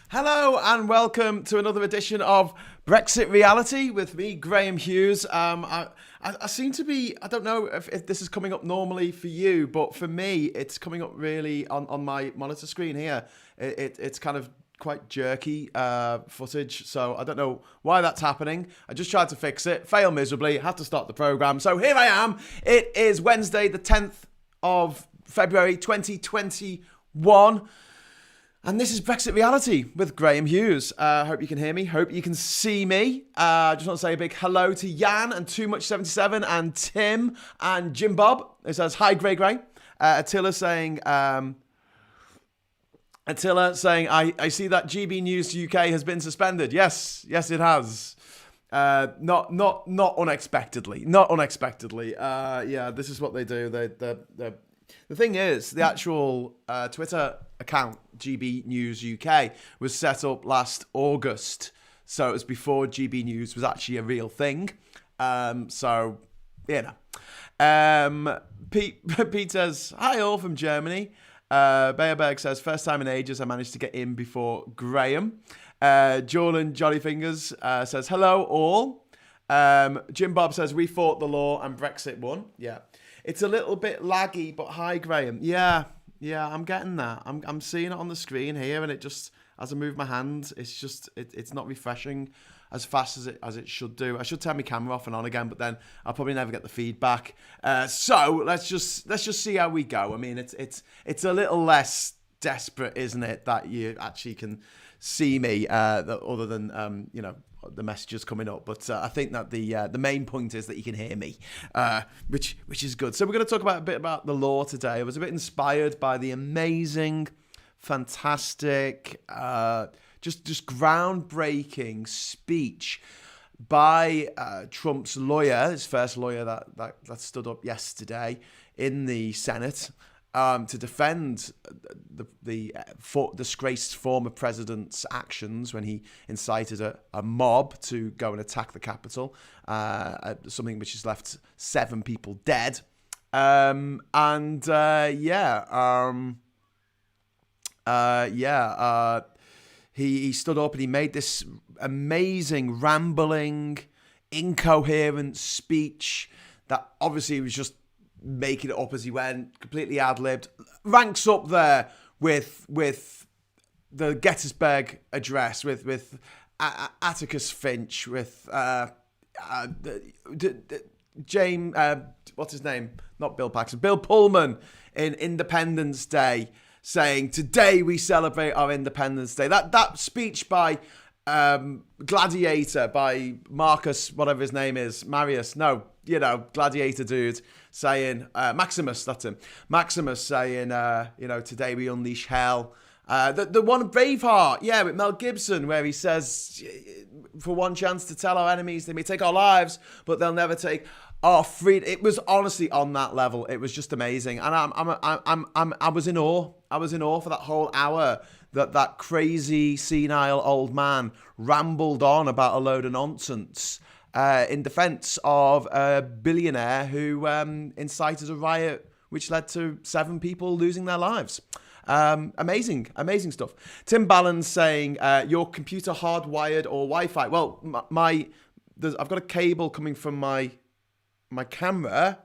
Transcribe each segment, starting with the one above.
Hello and welcome to another edition of Brexit Reality with me, Graham Hughes. I seem to be, I don't know if this is coming up normally for you, but for me, it's coming up really on my monitor screen here. It's kind of quite jerky footage, so I don't know why that's happening. I just tried to fix it, failed miserably, had to start the program. So here I am. It is Wednesday, the 10th of February 2021. And this is Brexit Reality with Graham Hughes. Hope you can hear me. Hope you can see me. Just want to say a big hello to Jan and Too Much 77 and Tim and Jim Bob. It says, hi, Gray. Attila saying, I see that GB News UK has been suspended. Yes, it has. Not unexpectedly. Yeah, this is what they do. The thing is, the actual Twitter account, GB News UK, was set up last August. So it was before GB News was actually a real thing. So, you know. Pete says, hi all from Germany. Bayerberg says, first time in ages I managed to get in before Graham. Jordan Jollyfingers says, hello all. Jim Bob says, we fought the law and Brexit won. Yeah. It's a little bit laggy, but hi, Graham. Yeah, I'm getting that. I'm seeing it on the screen here, and it just, as I move my hand, it's not refreshing as fast as it should do. I should turn my camera off and on again, but then I'll probably never get the feedback. So let's just see how we go. I mean, it's a little less desperate, isn't it, that you actually can see me, other than the messages coming up, but I think that the main point is that you can hear me, which is good. So we're going to talk a bit about the law today. I was a bit inspired by the amazing, fantastic, just groundbreaking speech by Trump's lawyer, his first lawyer that stood up yesterday in the Senate. To defend the disgraced former president's actions when he incited a mob to go and attack the Capitol, something which has left 7 people dead. He stood up and he made this amazing, rambling, incoherent speech that obviously was just making it up as he went, completely ad-libbed, ranks up there with the Gettysburg Address, with Atticus Finch, with James, what's his name? Not Bill Paxton, Bill Pullman in Independence Day, saying, today we celebrate our Independence Day. That speech by Gladiator, by Marcus, whatever his name is, Gladiator dude, saying, Maximus, that's him. Maximus saying, today we unleash hell. The one Braveheart, with Mel Gibson, where he says, for one chance to tell our enemies they may take our lives, but they'll never take our freedom. It was honestly on that level. It was just amazing, and I was in awe. I was in awe for that whole hour. That crazy senile old man rambled on about a load of nonsense. In defense of a billionaire who incited a riot which led to 7 people losing their lives. Amazing stuff. Tim Ballon's saying, your computer hardwired or Wi-Fi? Well, I've got a cable coming from my camera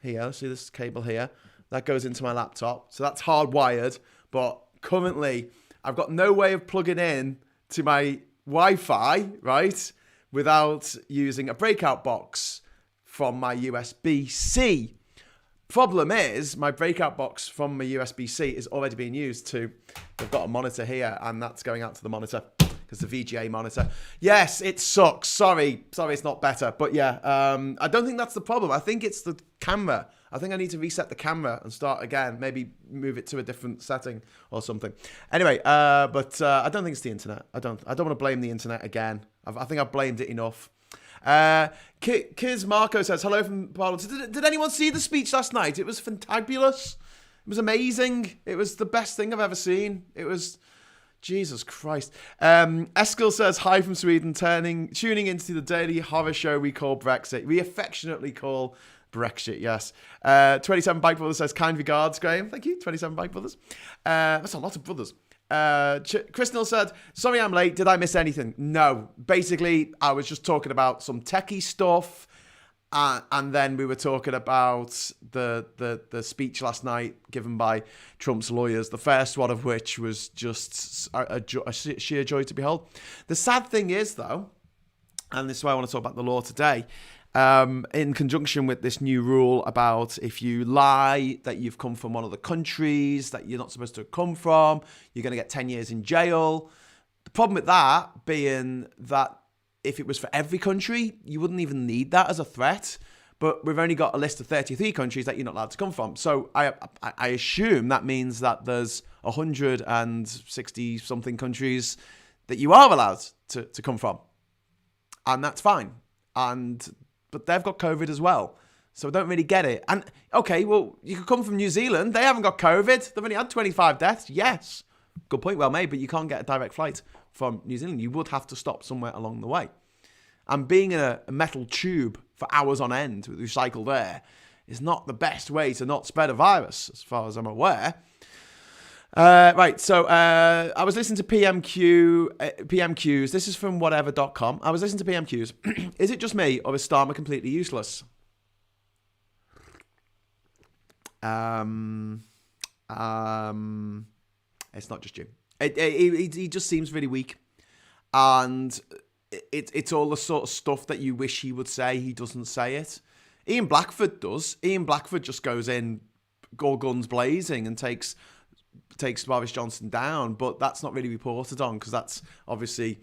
here. See this cable here? That goes into my laptop. So that's hardwired. But currently, I've got no way of plugging in to my Wi-Fi, right? Without using a breakout box from my USB-C. Problem is, my breakout box from my USB-C is already being used I've got a monitor here, and that's going out to the monitor, because the VGA monitor. Yes, it sucks. Sorry, it's not better. But yeah, I don't think that's the problem. I think it's the camera. I think I need to reset the camera and start again. Maybe move it to a different setting or something. Anyway, but I don't think it's the internet. I don't want to blame the internet again. I think I've blamed it enough. Kiz Marco says, hello from Parliament. Did anyone see the speech last night? It was fantabulous. It was amazing. It was the best thing I've ever seen. It was... Jesus Christ. Eskil says, hi from Sweden, tuning into the daily horror show we call Brexit. We affectionately call Brexit, yes. 27 Bike Brothers says, kind regards, Graham. Thank you, 27 Bike Brothers. That's a lot of brothers. Chris Nil said, sorry I'm late. Did I miss anything? No. Basically, I was just talking about some techie stuff. And then we were talking about the speech last night given by Trump's lawyers, the first one of which was just a sheer joy to behold. The sad thing is, though, and this is why I want to talk about the law today, in conjunction with this new rule about if you lie that you've come from one of the countries that you're not supposed to come from, you're going to get 10 years in jail. The problem with that being that if it was for every country, you wouldn't even need that as a threat. But we've only got a list of 33 countries that you're not allowed to come from. So I assume that means that there's 160-something countries that you are allowed to come from. And that's fine. But they've got COVID as well. So I don't really get it. And, okay, well, you could come from New Zealand. They haven't got COVID. They've only had 25 deaths. Yes. Good point, well made. But you can't get a direct flight from New Zealand. You would have to stop somewhere along the way. And being in a metal tube for hours on end with recycled air is not the best way to not spread a virus, as far as I'm aware. Right, so I was listening to PMQs. This is from whatever.com. I was listening to PMQs. Is it just me, or is Starmer completely useless? It's not just you. He just seems really weak. And it's all the sort of stuff that you wish he would say. He doesn't say it. Ian Blackford does. Ian Blackford just goes in, all guns blazing, and takes Boris Johnson down. But that's not really reported on, because that's obviously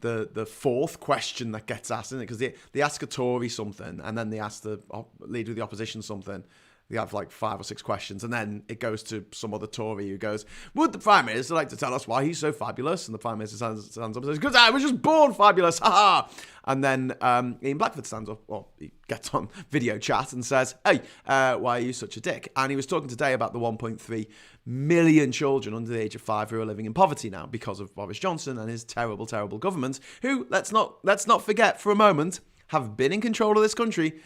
the fourth question that gets asked, isn't it? Because they ask a Tory something, and then they ask the leader of the opposition something. They have like 5 or 6 questions, and then it goes to some other Tory who goes, would the Prime Minister like to tell us why he's so fabulous? And the Prime Minister stands up and says, because I was just born fabulous, ha ha. And then Ian Blackford stands up, well, he gets on video chat and says, hey, why are you such a dick? And he was talking today about the 1.3 million children under the age of 5 who are living in poverty now because of Boris Johnson and his terrible, terrible government, who, let's not forget for a moment, have been in control of this country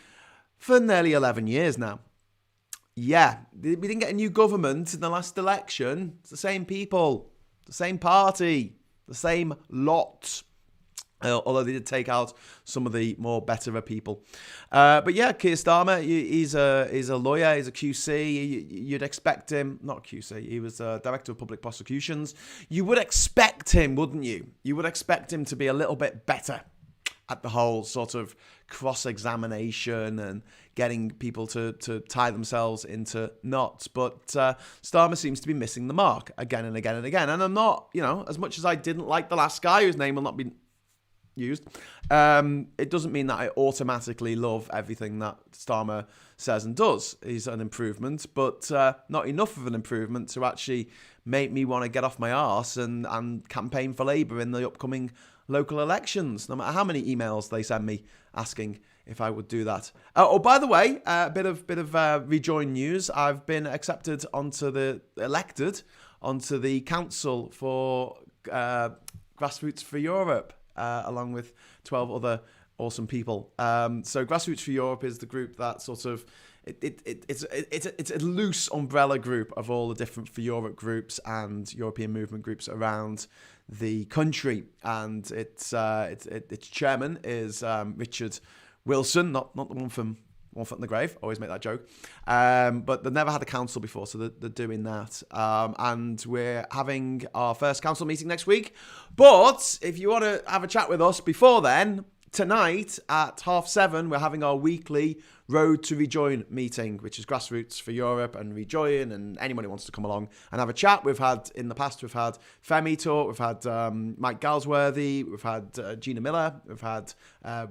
for nearly 11 years now. Yeah, we didn't get a new government in the last election. It's the same people, the same party, the same lot. Although they did take out some of the more betterer people. But yeah, Keir Starmer, he's a lawyer, he's a QC. You'd expect him, not QC, he was a Director of Public Prosecutions. You would expect him, wouldn't you? You would expect him to be a little bit better at the whole sort of cross-examination and getting people to tie themselves into knots. But Starmer seems to be missing the mark again and again and again. And I'm not, as much as I didn't like the last guy, whose name will not be used, it doesn't mean that I automatically love everything that Starmer says and does. He's an improvement, but not enough of an improvement to actually make me want to get off my arse and campaign for Labour in the upcoming local elections, no matter how many emails they send me asking if I would do that. Oh, by the way, a bit of rejoin news. I've been elected onto the council for Grassroots for Europe, along with 12 other awesome people. So Grassroots for Europe is the group that sort of it's a loose umbrella group of all the different For Europe groups and European movement groups around the country, and its chairman is Richard Wilson, not the one from One Foot in the Grave. Always make that joke, but they've never had a council before, so they're doing that. And we're having our first council meeting next week. But if you want to have a chat with us before then, tonight at 7:30, we're having our weekly Road to Rejoin meeting, which is Grassroots for Europe and Rejoin, and anyone who wants to come along and have a chat. We've had Femi talk, we've had Mike Galsworthy, we've had Gina Miller, we've had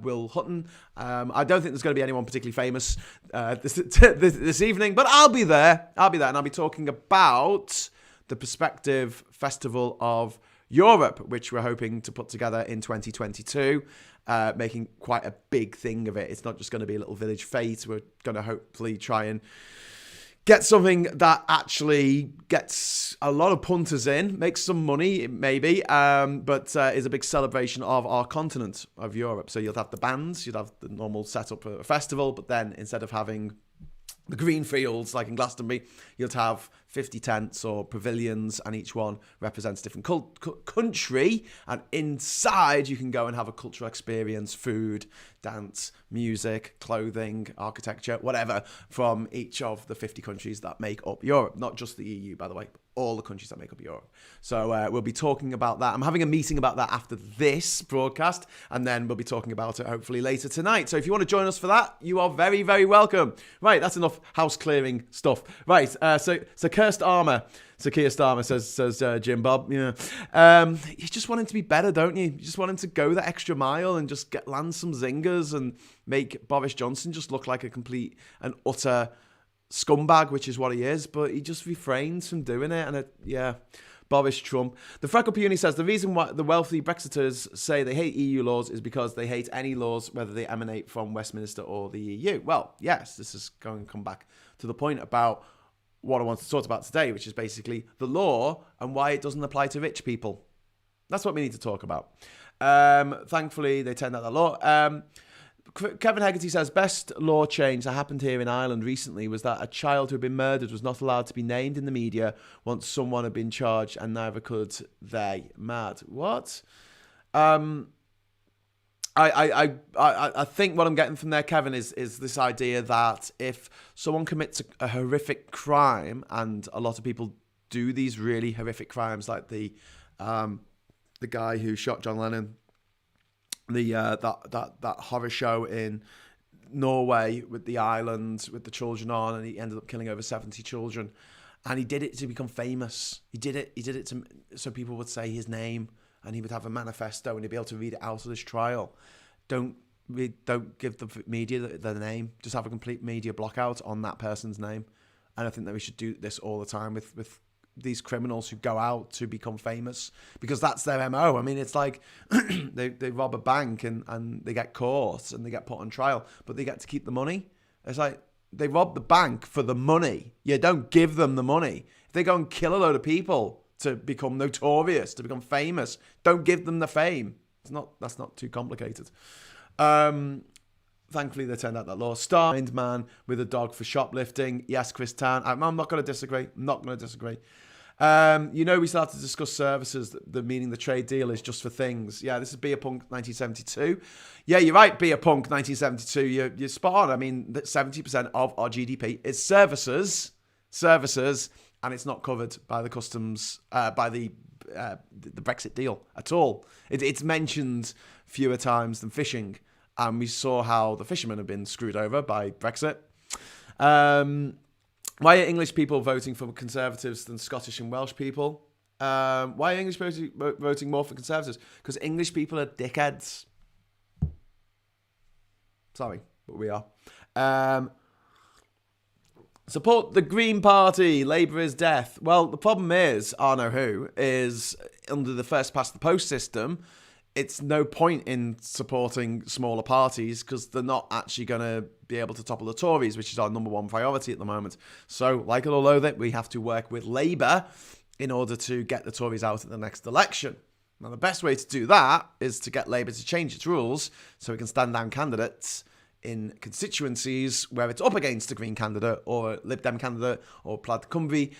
Will Hutton. I don't think there's going to be anyone particularly famous this evening, but I'll be there, and I'll be talking about the Perspective Festival of Europe, which we're hoping to put together in 2022, making quite a big thing of it. It's not just going to be a little village fete. We're going to hopefully try and get something that actually gets a lot of punters in, makes some money maybe, but is a big celebration of our continent of Europe. So you'll have the bands, you'll have the normal setup of a festival, but then instead of having the green fields like in Glastonbury, you'll have 50 tents or pavilions, and each one represents a different country. And inside, you can go and have a cultural experience, food, dance, music, clothing, architecture, whatever, from each of the 50 countries that make up Europe. Not just the EU, by the way, but all the countries that make up Europe. So we'll be talking about that. I'm having a meeting about that after this broadcast, and then we'll be talking about it hopefully later tonight. So if you want to join us for that, you are very, very welcome. Right, that's enough house clearing stuff. Right, so cursed armour. So Keir Starmer says Jim Bob, you just want him to be better, don't you? You just want him to go that extra mile and just land some zingers and make Boris Johnson just look like a complete and utter scumbag, which is what he is, but he just refrains from doing it. And Boris Trump. The Freckle Peony says the reason why the wealthy Brexiters say they hate EU laws is because they hate any laws, whether they emanate from Westminster or the EU. Well, yes, this is going to come back to the point about what I want to talk about today, which is basically the law and why it doesn't apply to rich people. That's what we need to talk about. Thankfully, they turned out that law. Kevin Hegarty says, best law change that happened here in Ireland recently was that a child who had been murdered was not allowed to be named in the media once someone had been charged, and neither could they. Mad. What? I think what I'm getting from there, Kevin, is this idea that if someone commits a horrific crime, and a lot of people do these really horrific crimes, like the guy who shot John Lennon, that horror show in Norway with the island with the children on, and he ended up killing over 70 children, and he did it to become famous. He did it so people would say his name, and he would have a manifesto, and he'd be able to read it out of this trial. Don't give the media the name. Just have a complete media blockout on that person's name. And I think that we should do this all the time with these criminals who go out to become famous, because that's their MO. I mean, it's like they rob a bank and they get caught and they get put on trial, but they get to keep the money. It's like they rob the bank for the money. You don't give them the money. If they go and kill a load of people to become notorious, to become famous, don't give them the fame. That's not too complicated. Thankfully, they turned out that law. Starved man with a dog for shoplifting. Yes, Chris Tan. I'm not going to disagree. We started to discuss services, meaning the trade deal is just for things. Yeah, this is Beer Punk 1972. Yeah, you're right, Beer Punk 1972. You're spot on. I mean, 70% of our GDP is services, and it's not covered by the customs, by the Brexit deal at all. It's mentioned fewer times than fishing, and we saw how the fishermen have been screwed over by Brexit. Why are English people voting for Conservatives than Scottish and Welsh people? Why are English voting more for Conservatives? Because English people are dickheads. Sorry, but we are. Support the Green Party. Labour is death. Well, the problem is, is under the first past the post system, it's no point in supporting smaller parties because they're not actually going to be able to topple the Tories, which is our number one priority at the moment. So, like it or loathe it, we have to work with Labour in order to get the Tories out at the next election. Now, the best way to do that is to get Labour to change its rules so it can stand down candidates in constituencies where it's up against a Green candidate or a Lib Dem candidate or Plaid Cymru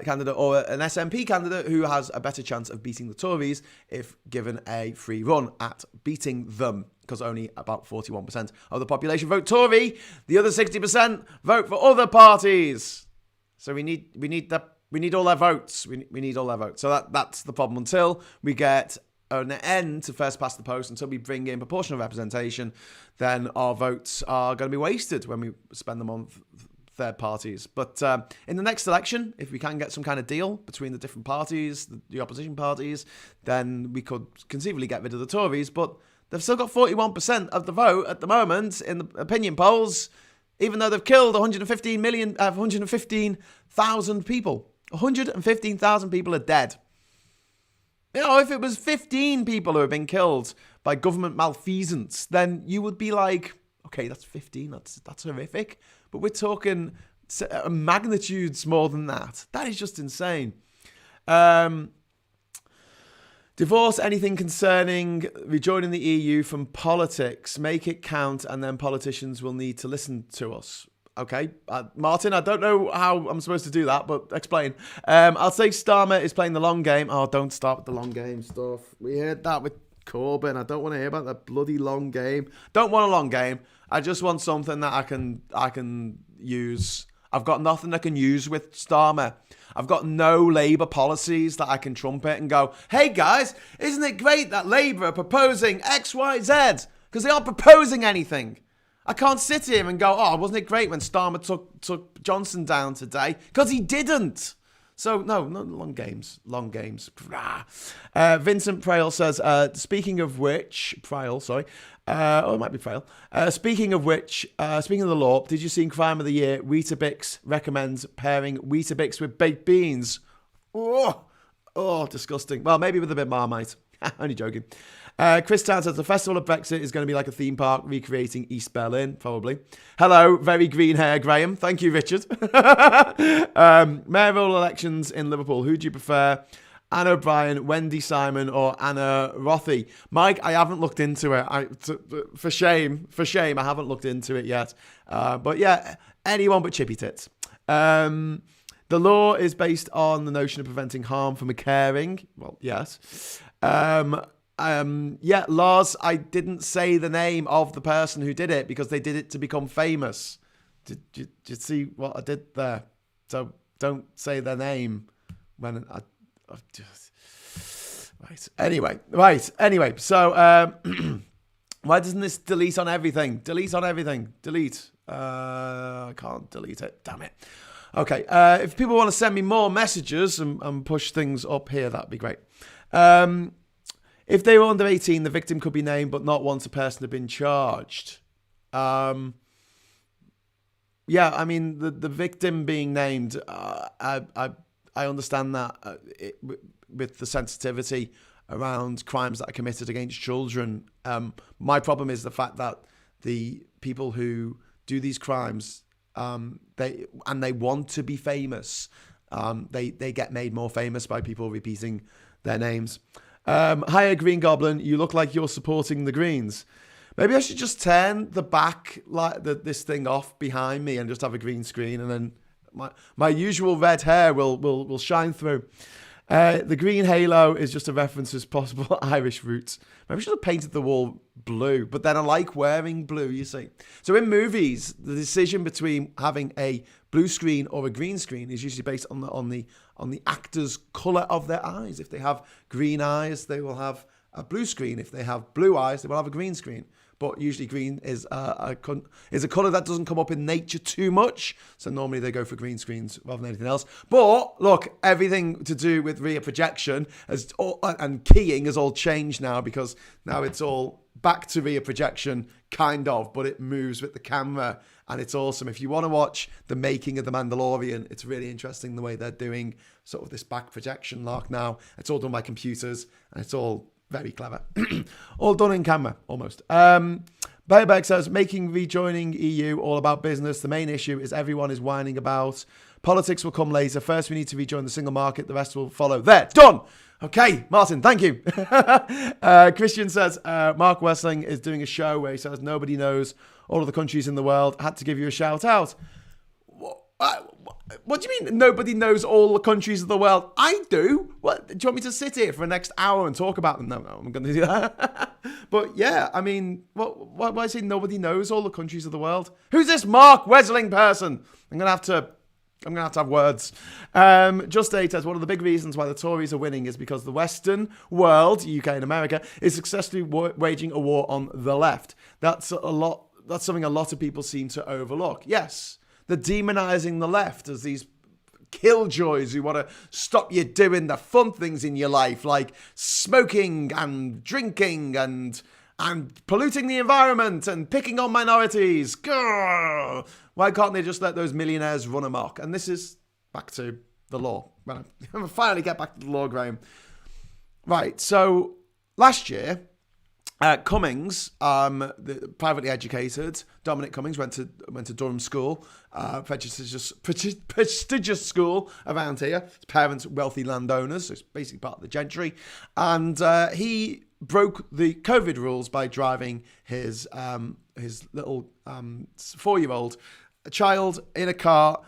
candidate or an SNP candidate who has a better chance of beating the Tories if given a free run at beating them, because only about 41% of the population vote Tory. The other 60% vote for other parties. So we need all their votes. We need all their votes. So that's the problem. Until we get an end to first past the post, until we bring in proportional representation, then our votes are going to be wasted when we spend them on third parties. But in the next election, if we can get some kind of deal between the different parties, the opposition parties, then we could conceivably get rid of the Tories. But they've still got 41% of the vote at the moment in the opinion polls, even though they've killed 115,000 people. 115,000 people are dead. You know, if it was 15 people who have been killed by government malfeasance, then you would be like, okay, that's 15, that's horrific. But we're talking magnitudes more than that. That is just insane. Divorce anything concerning rejoining the EU from politics. Make it count, and then politicians will need to listen to us. Okay, Martin, I don't know how I'm supposed to do that, but explain. I'll say Starmer is playing the long game. Oh, don't start with the long game stuff. We heard that with Corbyn. I don't want to hear about that bloody long game. Don't want a long game. I just want something that I can use. I've got nothing I can use with Starmer. I've got no Labour policies that I can trumpet and go, hey guys, isn't it great that Labour are proposing X, Y, Z? Because they aren't proposing anything. I can't sit here and go, oh, wasn't it great when Starmer took Johnson down today? Because he didn't. So, no long games. Long games. Vincent Prail says, speaking of which, it might be Frail. Speaking of the law, did you see in Crime of the Year, Weetabix recommends pairing Weetabix with baked beans? Oh, disgusting. Well, maybe with a bit of Marmite. Only joking. Chris Town says, the Festival of Brexit is going to be like a theme park recreating East Berlin, probably. Hello, very green hair, Graham. Thank you, Richard. Mayoral elections in Liverpool. Who do you prefer? Anne O'Brien, Wendy Simon, or Anna Rothie? Mike, I haven't looked into it. For shame, I haven't looked into it yet. But yeah, anyone but Chippy Tits. The law is based on the notion of preventing harm from occurring. Well, yes. Lars, I didn't say the name of the person who did it because they did it to become famous. Did you see what I did there? So don't say their name when Right. Anyway. So, why doesn't this delete on everything? Delete. I can't delete it. Damn it. Okay. If people want to send me more messages and push things up here, that'd be great. If they were under 18, the victim could be named, but not once a person had been charged. Yeah, I mean, the victim being named, I understand that with the sensitivity around crimes that are committed against children. My problem is the fact that the people who do these crimes, they want to be famous. They get made more famous by people repeating their names. Hiya, Green Goblin. You look like you're supporting the Greens. Maybe I should just turn the back this thing off behind me and just have a green screen, and then my usual red hair will shine through. The green halo is just a reference to possible Irish roots. Maybe I should have painted the wall blue, but then I like wearing blue, you see. So in movies, the decision between having a blue screen or a green screen is usually based on the actor's colour of their eyes. If they have green eyes, they will have a blue screen. If they have blue eyes, they will have a green screen. But usually green is a colour that doesn't come up in nature too much. So normally they go for green screens rather than anything else. But look, everything to do with rear projection and keying has all changed now, because now it's all back to rear projection, kind of, but it moves with the camera. And it's awesome. If you want to watch the making of The Mandalorian, it's really interesting the way they're doing sort of this back projection lark now. It's all done by computers, and it's all very clever. All done in camera, almost. Bayerberg says, making rejoining EU all about business. The main issue is everyone is whining about. Politics will come later. First, we need to rejoin the single market. The rest will follow. There, done. Okay, Martin, thank you. Christian says, Mark Wessling is doing a show where he says nobody knows all of the countries in the world. Had to give you a shout out. What do you mean nobody knows all the countries of the world? I do. What, do you want me to sit here for the next hour and talk about them? No, I'm going to do that. But yeah, I mean, why I say nobody knows all the countries of the world? Who's this Mark Wessling person? I'm going to have words. Just Eight says, one of the big reasons why the Tories are winning is because the Western world, UK and America, is successfully waging a war on the left. That's something a lot of people seem to overlook. Yes. They're demonizing the left as these killjoys who want to stop you doing the fun things in your life, like smoking and drinking and polluting the environment and picking on minorities. Grrr. Why can't they just let those millionaires run amok? And this is back to the law. Well, I'll finally get back to the law, Graham. Right, so last year, Cummings, the privately educated, Dominic Cummings went to Durham School, prestigious school around here. His parents wealthy landowners, so it's basically part of the gentry, and he broke the COVID rules by driving his little 4-year-old a child in a car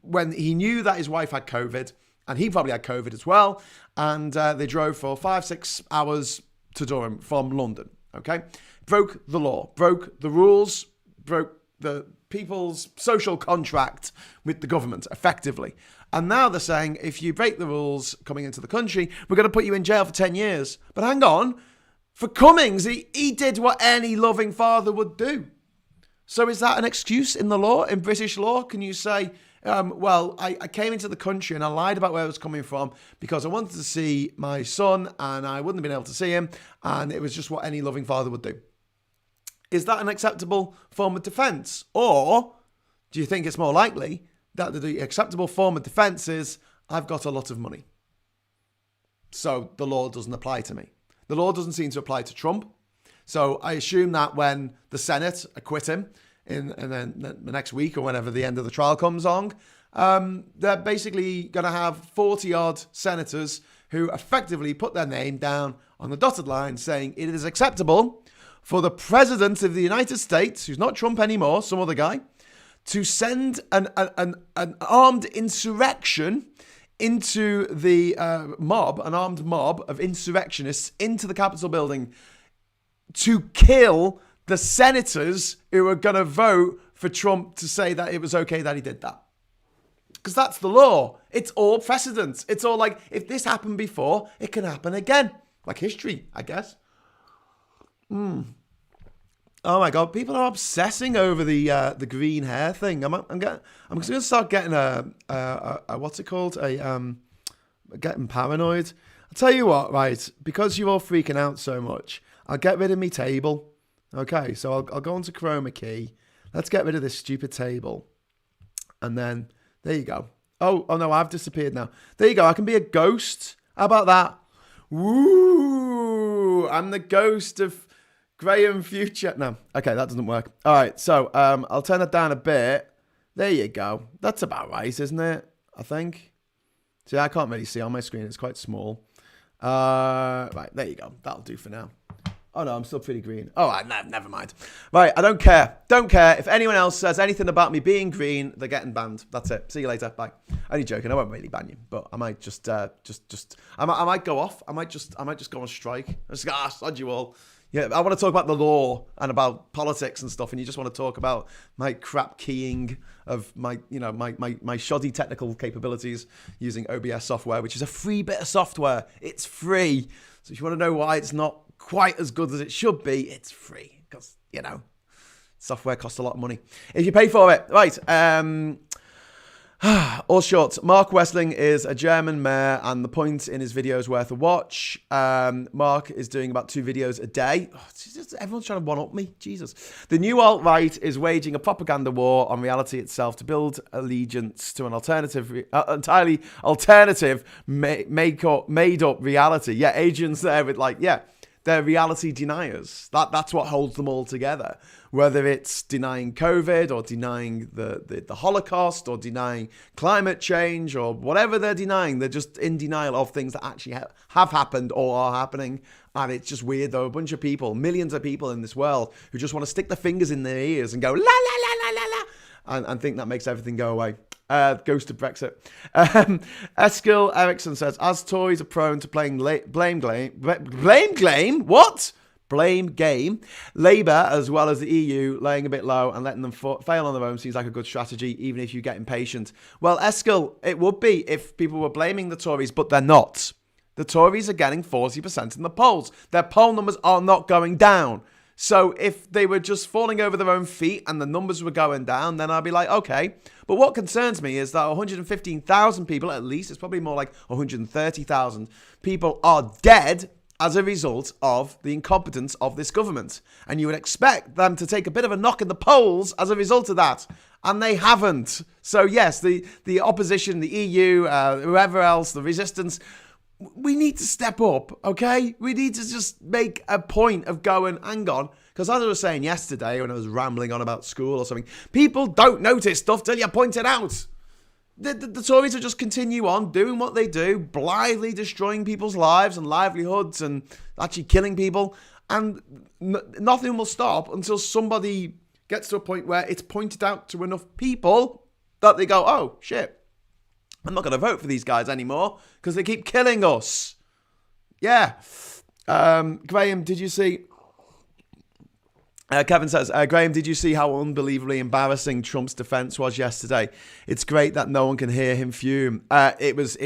when he knew that his wife had COVID, and he probably had COVID as well, and they drove for 5-6 hours to Durham from London, okay? Broke the law, broke the rules, broke the people's social contract with the government, effectively. And now they're saying, if you break the rules coming into the country, we're going to put you in jail for 10 years. But hang on, for Cummings, he did what any loving father would do. So is that an excuse in the law, in British law? Can you say, I came into the country and I lied about where I was coming from because I wanted to see my son and I wouldn't have been able to see him, and it was just what any loving father would do. Is that an acceptable form of defence? Or do you think it's more likely that the acceptable form of defence is, I've got a lot of money, so the law doesn't apply to me? The law doesn't seem to apply to Trump. So I assume that when the Senate acquit him and then the next week or whenever the end of the trial comes on, they're basically going to have 40-odd senators who effectively put their name down on the dotted line saying it is acceptable for the President of the United States, who's not Trump anymore, some other guy, to send an armed insurrection into the an armed mob of insurrectionists into the Capitol building to kill the senators who are going to vote for Trump to say that it was okay that he did that. Because that's the law. It's all precedent. It's all like, if this happened before, it can happen again. Like history, I guess. Oh my God, people are obsessing over the green hair thing. I'm just going to start getting a what's it called? Getting paranoid. I'll tell you what, right? Because you're all freaking out so much, I'll get rid of my table. Okay, so I'll go onto chroma key. Let's get rid of this stupid table. And then, there you go. Oh no, I've disappeared now. There you go, I can be a ghost. How about that? Woo! I'm the ghost of Graham Future. No, okay, that doesn't work. All right, so I'll turn it down a bit. There you go. That's about right, isn't it? I think. See, I can't really see on my screen. It's quite small. Right, there you go. That'll do for now. Oh, no, I'm still pretty green. Oh, never mind. Right, I don't care. Don't care. If anyone else says anything about me being green, they're getting banned. That's it. See you later. Bye. Only joking. I won't really ban you, but I might just I might go off. I might just go on strike. I just go, sod you all. Yeah, I want to talk about the law and about politics and stuff, and you just want to talk about my crap keying of my shoddy technical capabilities using OBS software, which is a free bit of software. It's free. So if you want to know why it's not quite as good as it should be, it's free because, software costs a lot of money if you pay for it. Right. All short. Mark Wessling is a German mayor, and the point in his video is worth a watch. Mark is doing about 2 videos a day. Everyone's trying to one-up me. Jesus. The new alt-right is waging a propaganda war on reality itself to build allegiance to an entirely alternative, made-up reality. Yeah, Adrian's there with they're reality deniers. That's what holds them all together. Whether it's denying COVID or denying the Holocaust or denying climate change or whatever they're denying, they're just in denial of things that actually have happened or are happening. And it's just weird, though. A bunch of people, millions of people in this world who just want to stick their fingers in their ears and go, la, la, la, la, la, la, and think that makes everything go away. Goes to Brexit. Eskil Eriksson says, as Tories are prone to playing blame game, Labour, as well as the EU, laying a bit low and letting them fail on their own seems like a good strategy, even if you get impatient. Well, Eskil, it would be if people were blaming the Tories, but they're not. The Tories are getting 40% in the polls. Their poll numbers are not going down. So if they were just falling over their own feet and the numbers were going down, then I'd be like, okay. But what concerns me is that 115,000 people, at least, it's probably more like 130,000 people are dead as a result of the incompetence of this government. And you would expect them to take a bit of a knock in the polls as a result of that. And they haven't. So yes, the opposition, the EU, whoever else, the resistance, we need to step up, okay? We need to just make a point of going, hang on. Because as I was saying yesterday when I was rambling on about school or something, people don't notice stuff till you point it out. The Tories will just continue on doing what they do, blithely destroying people's lives and livelihoods and actually killing people. And nothing will stop until somebody gets to a point where it's pointed out to enough people that they go, oh, shit, I'm not going to vote for these guys anymore because they keep killing us. Yeah. Graham, did you see... Kevin says, Graham, did you see how unbelievably embarrassing Trump's defense was yesterday? It's great that no one can hear him fume. It was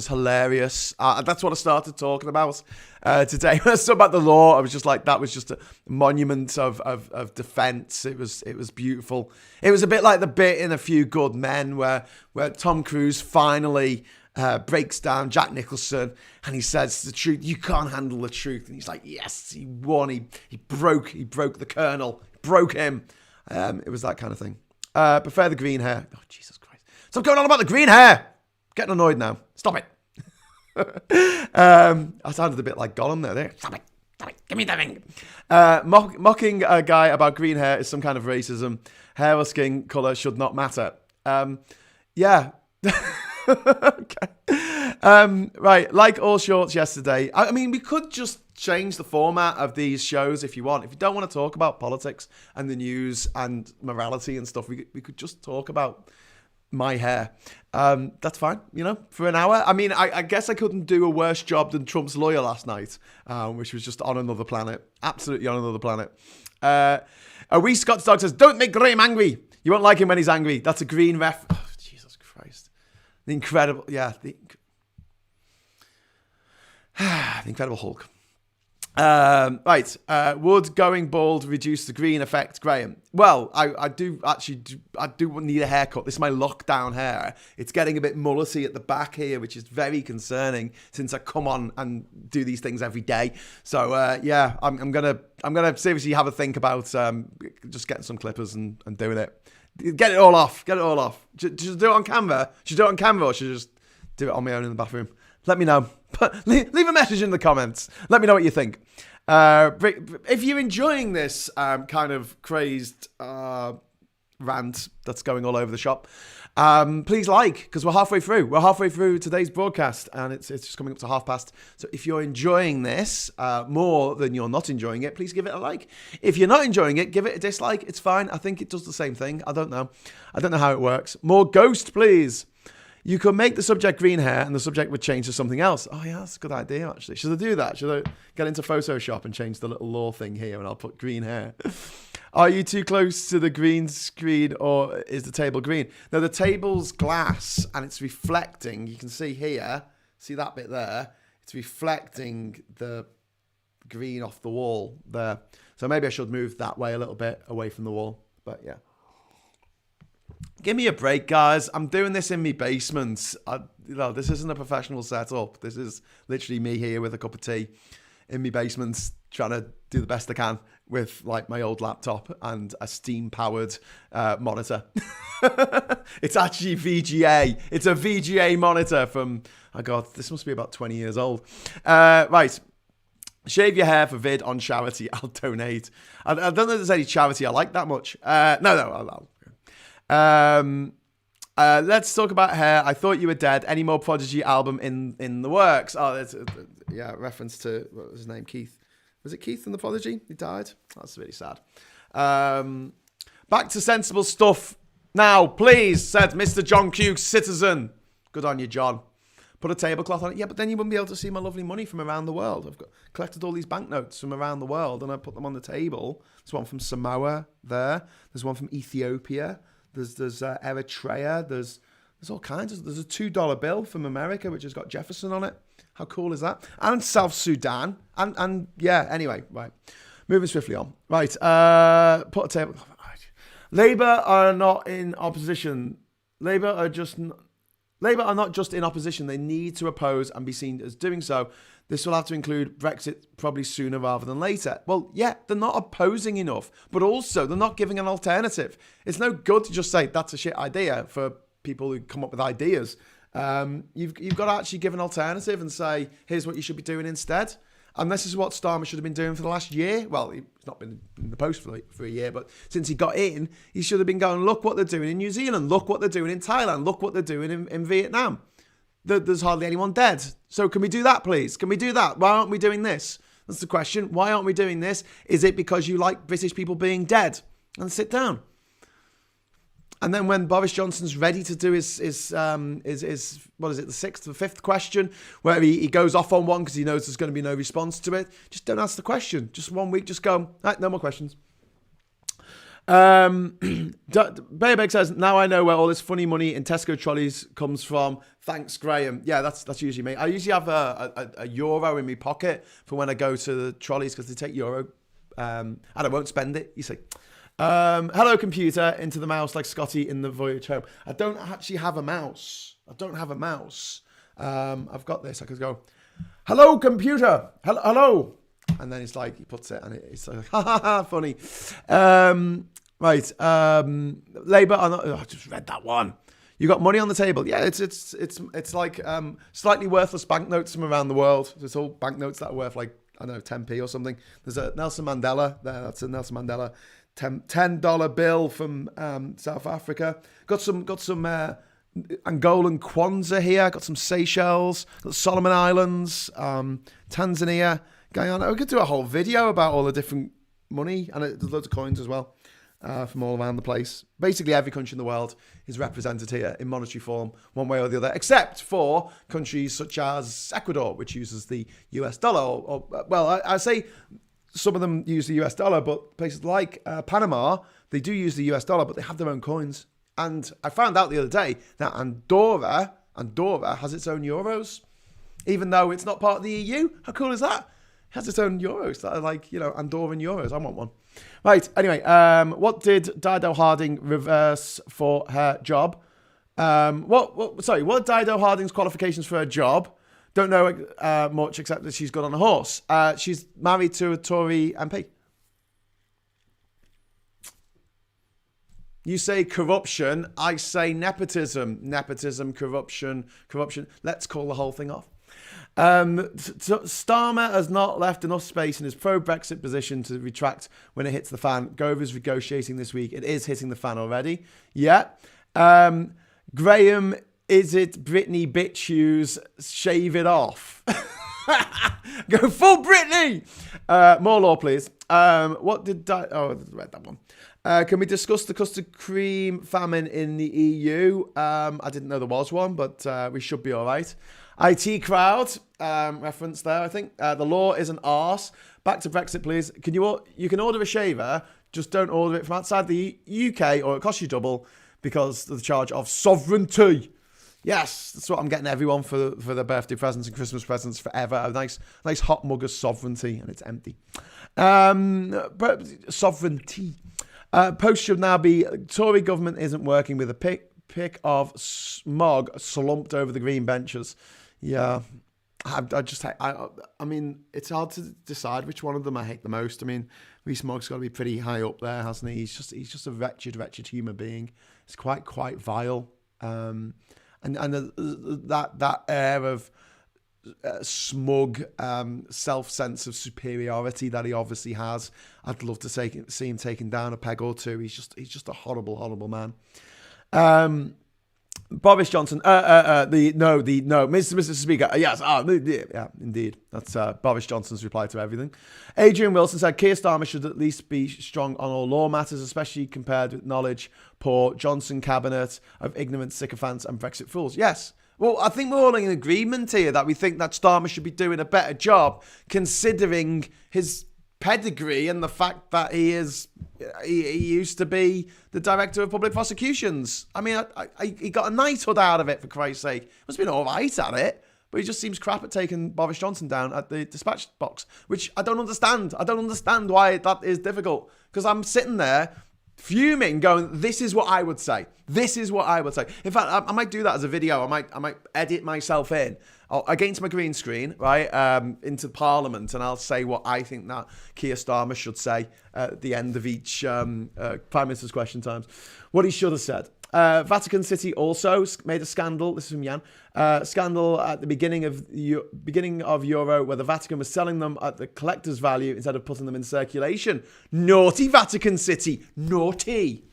hilarious. That's what I started talking about today. When I was talking about the law, I was just like, that was just a monument of defense. It was beautiful. It was a bit like the bit in A Few Good Men where Tom Cruise finally breaks down Jack Nicholson and he says the truth. You can't handle the truth. And he's like, yes, he won. He broke the colonel. Broke him. It was that kind of thing. Prefer the green hair. Oh, Jesus Christ. Stop going on about the green hair. Getting annoyed now. Stop it. I sounded a bit like Gollum there. Stop it. Give me that thing. Mocking a guy about green hair is some kind of racism. Hair or skin colour should not matter. Yeah. Okay. Right, like all shorts yesterday. I mean, we could just change the format of these shows if you want. If you don't want to talk about politics and the news and morality and stuff, we could just talk about my hair. That's fine, for an hour. I mean, I guess I couldn't do a worse job than Trump's lawyer last night, which was just on another planet. Absolutely on another planet. A wee Scott's dog says, don't make Graham angry. You won't like him when he's angry. That's a green ref. Oh, Jesus Christ. The incredible, yeah. The Incredible Hulk. Right. Would going bald reduce the green effect, Graham? Well, I do need a haircut. This is my lockdown hair. It's getting a bit mullety at the back here, which is very concerning since I come on and do these things every day. So yeah, I'm gonna seriously have a think about just getting some clippers and doing it. Get it all off. Should do it on camera? Should do it on camera or should I just do it on my own in the bathroom? Let me know. Leave a message in the comments. Let me know what you think. If you're enjoying this kind of crazed rant that's going all over the shop, please because we're halfway through. We're halfway through today's broadcast and it's just coming up to 5:30. So if you're enjoying this more than you're not enjoying it, please give it a like. If you're not enjoying it, give it a dislike. It's fine. I think it does the same thing. I don't know how it works. More ghost, please. You could make the subject green hair and the subject would change to something else. Oh, yeah, that's a good idea, actually. Should I do that? Should I get into Photoshop and change the little law thing here and I'll put green hair? Are you too close to the green screen or is the table green? No, the table's glass and it's reflecting. You can see here, see that bit there? It's reflecting the green off the wall there. So maybe I should move that way a little bit away from the wall. But yeah. Give me a break, guys. I'm doing this in my basement. This isn't a professional setup. This is literally me here with a cup of tea in my basement, trying to do the best I can with like my old laptop and a steam-powered monitor. It's actually VGA. It's a VGA monitor from, oh God, this must be about 20 years old. Right. Shave your hair for vid on charity. I'll donate. I don't know if there's any charity I like that much. No. Let's talk about hair. I thought you were dead. Any more Prodigy album in the works? Oh, that's reference to, what was his name? Keith. Was it Keith in the Prodigy? He died. That's really sad. Back to sensible stuff now, please, said Mr. John Q, citizen. Good on you, John. Put a tablecloth on it. Yeah, but then you wouldn't be able to see my lovely money from around the world. I've collected all these banknotes from around the world and I put them on the table. There's one from Samoa there. There's one from Ethiopia. There's Eritrea. There's all kinds of. There's a $2 bill from America which has got Jefferson on it. How cool is that? And South Sudan. And yeah. Anyway, right. Moving swiftly on. Right. Put a table. Right. Labour are not in opposition. Labour are not just in opposition. They need to oppose and be seen as doing so. This will have to include Brexit probably sooner rather than later. Well, yeah, they're not opposing enough, but also they're not giving an alternative. It's no good to just say that's a shit idea for people who come up with ideas. You've got to actually give an alternative and say, here's what you should be doing instead. And this is what Starmer should have been doing for the last year. Well, he's not been in the post for a year, but since he got in, he should have been going, look what they're doing in New Zealand. Look what they're doing in Thailand. Look what they're doing in Vietnam. There's hardly anyone dead. So can we do that, please? Can we do that? Why aren't we doing this? That's the question. Why aren't we doing this? Is it because you like British people being dead? and sit down. And then when Boris Johnson's ready to do his what is it, the sixth or fifth question, where he goes off on one because he knows there's going to be no response to it, just don't ask the question. Just 1 week, just go, right, no more questions. Bayabeg says, now I know where all this funny money in Tesco trolleys comes from. Thanks, Graham. Yeah, that's usually me. I usually have a euro in my pocket for when I go to the trolleys because they take euro, and I won't spend it, you see. Hello, computer, into the mouse like Scotty in the voyage home. I don't actually have a mouse. I've got this. I could go, hello, computer. Hello. And then it's like, he puts it and it's like, ha ha ha, funny. Right. Labour are not, I just read that one. You got money on the table. Yeah, it's like slightly worthless banknotes from around the world. There's all banknotes that are worth like, I don't know, 10p or something. There's a Nelson Mandela there. That's a Nelson Mandela $10 bill from South Africa. Got some Angolan Kwanzaa here. Got some Seychelles. Got Solomon Islands. Tanzania. Guyana. We could do a whole video about all the different money, and there's loads of coins as well from all around the place. Basically, every country in the world is represented here in monetary form, one way or the other, except for countries such as Ecuador, which uses the US dollar. I say some of them use the US dollar, but places like Panama, they do use the US dollar, but they have their own coins. And I found out the other day that Andorra has its own euros, even though it's not part of the EU. How cool is that? It has its own euros that are like, Andorran euros. I want one. Right, anyway, what did Dido Harding reverse for her job? What are Dido Harding's qualifications for her job? Don't know much except that she's good on a horse. She's married to a Tory MP. You say corruption, I say nepotism. Nepotism, corruption. Let's call the whole thing off. Starmer has not left enough space in his pro-Brexit position to retract when it hits the fan. Gover's negotiating this week. It is hitting the fan already. Yeah. Graham, is it Britney Bitch Hughes? Shave it off. Go full Britney. More law, please. I read that one. Can we discuss the custard cream famine in the EU? I didn't know there was one, but we should be all right. IT crowd, reference there, I think. The law is an arse. Back to Brexit, please. You can order a shaver, just don't order it from outside the UK or it costs you double because of the charge of sovereignty. Yes, that's what I'm getting everyone for their birthday presents and Christmas presents forever. A nice hot mug of sovereignty, and it's empty. Sovereignty. Post should now be, Tory government isn't working with a pick of smog slumped over the green benches. Yeah, I mean, it's hard to decide which one of them I hate the most. I mean, Rees Mogg's got to be pretty high up there, hasn't he? He's just a wretched human being. It's quite vile. And that air of smug self-sense of superiority that he obviously has, I'd love to see him taken down a peg or two. He's just a horrible man. Boris Johnson, Mr. Speaker, yes, yeah, indeed. That's Boris Johnson's reply to everything. Adrian Wilson said, Keir Starmer should at least be strong on all law matters, especially compared with knowledge poor Johnson cabinet of ignorant sycophants and Brexit fools. Yes. Well, I think we're all in agreement here that we think that Starmer should be doing a better job considering his pedigree and the fact that he used to be the director of public prosecutions. I mean, he got a knighthood out of it, for Christ's sake. Must have been all right at it, but he just seems crap at taking Boris Johnson down at the dispatch box, which I don't understand. I don't understand why that is difficult, because I'm sitting there fuming, going, this is what I would say. This is what I would say. In fact, I might do that as a video. I might edit myself in against my green screen, right, into Parliament, and I'll say what I think that Keir Starmer should say at the end of each Prime Minister's question times. What he should have said. Vatican City also made a scandal. This is from Jan. Scandal at the beginning of Euro, where the Vatican was selling them at the collector's value instead of putting them in circulation. Naughty Vatican City. Naughty.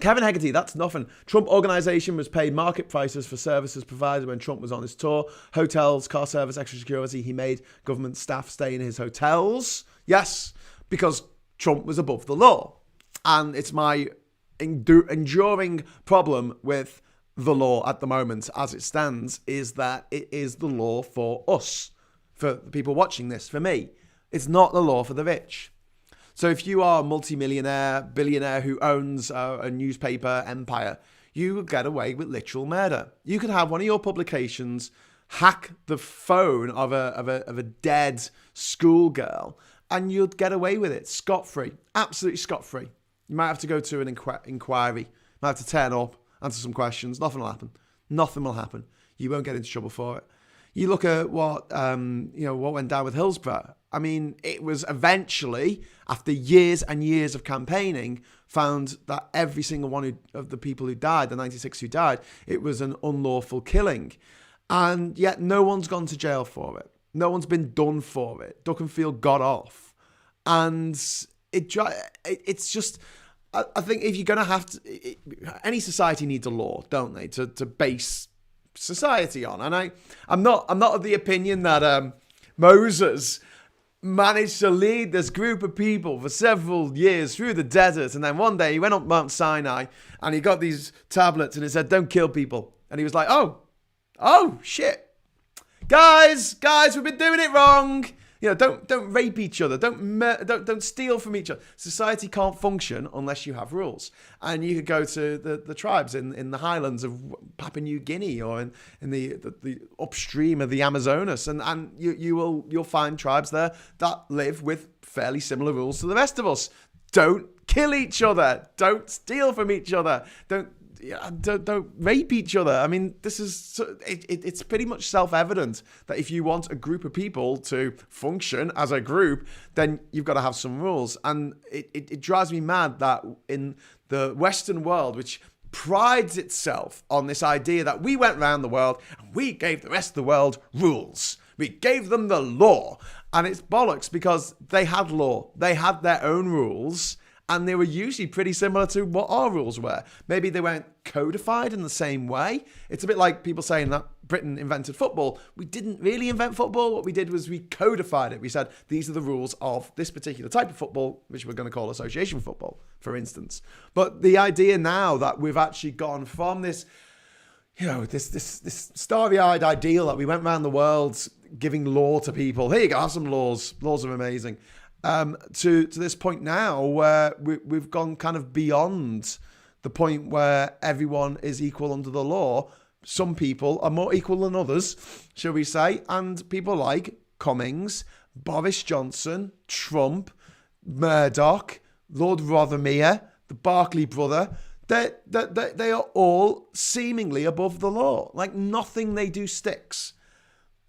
Kevin Hegarty, that's nothing. Trump Organization was paid market prices for services provided when Trump was on his tour. Hotels, car service, extra security. He made government staff stay in his hotels. Yes, because Trump was above the law. And it's my enduring problem with the law at the moment as it stands is that it is the law for us, for the people watching this, for me. It's not the law for the rich. So if you are a multimillionaire, billionaire who owns a newspaper empire, you get away with literal murder. You could have one of your publications hack the phone of a dead schoolgirl, and you'd get away with it scot-free, absolutely scot-free. You might have to go to an inquiry, you might have to turn up, answer some questions. Nothing will happen. Nothing will happen. You won't get into trouble for it. You look at what went down with Hillsborough. I mean, it was eventually, after years and years of campaigning, found that every single one of the people who died, the 96 who died, it was an unlawful killing. And yet no one's gone to jail for it. No one's been done for it. Duckenfield got off. And it's just, I think if you're going to have to, any society needs a law, don't they, to base society on. And I'm not of the opinion that Moses managed to lead this group of people for several years through the desert, and then one day he went up Mount Sinai and he got these tablets and it said, don't kill people. And he was like, oh shit, guys, we've been doing it wrong. Don't rape each other. Don't steal from each other. Society can't function unless you have rules. And you could go to the tribes in the highlands of Papua New Guinea or in the upstream of the Amazonas, and you'll find tribes there that live with fairly similar rules to the rest of us. Don't kill each other. Don't steal from each other. Don't rape each other. I mean, it's pretty much self-evident that if you want a group of people to function as a group, then you've got to have some rules. And it drives me mad that in the Western world, which prides itself on this idea that we went around the world and we gave the rest of the world rules. We gave them the law. And it's bollocks, because they had law. They had their own rules. And they were usually pretty similar to what our rules were. Maybe they weren't codified in the same way. It's a bit like people saying that Britain invented football. We didn't really invent football. What we did was we codified it. We said, these are the rules of this particular type of football, which we're going to call association football, for instance. But the idea now that we've actually gone from this, this starry-eyed ideal that we went around the world giving law to people. Here you go, have some laws. Laws are amazing. To this point now where we've gone kind of beyond the point where everyone is equal under the law. Some people are more equal than others, shall we say, and people like Cummings, Boris Johnson, Trump, Murdoch, Lord Rothermere, the Barclay brother, they are all seemingly above the law. Like nothing they do sticks.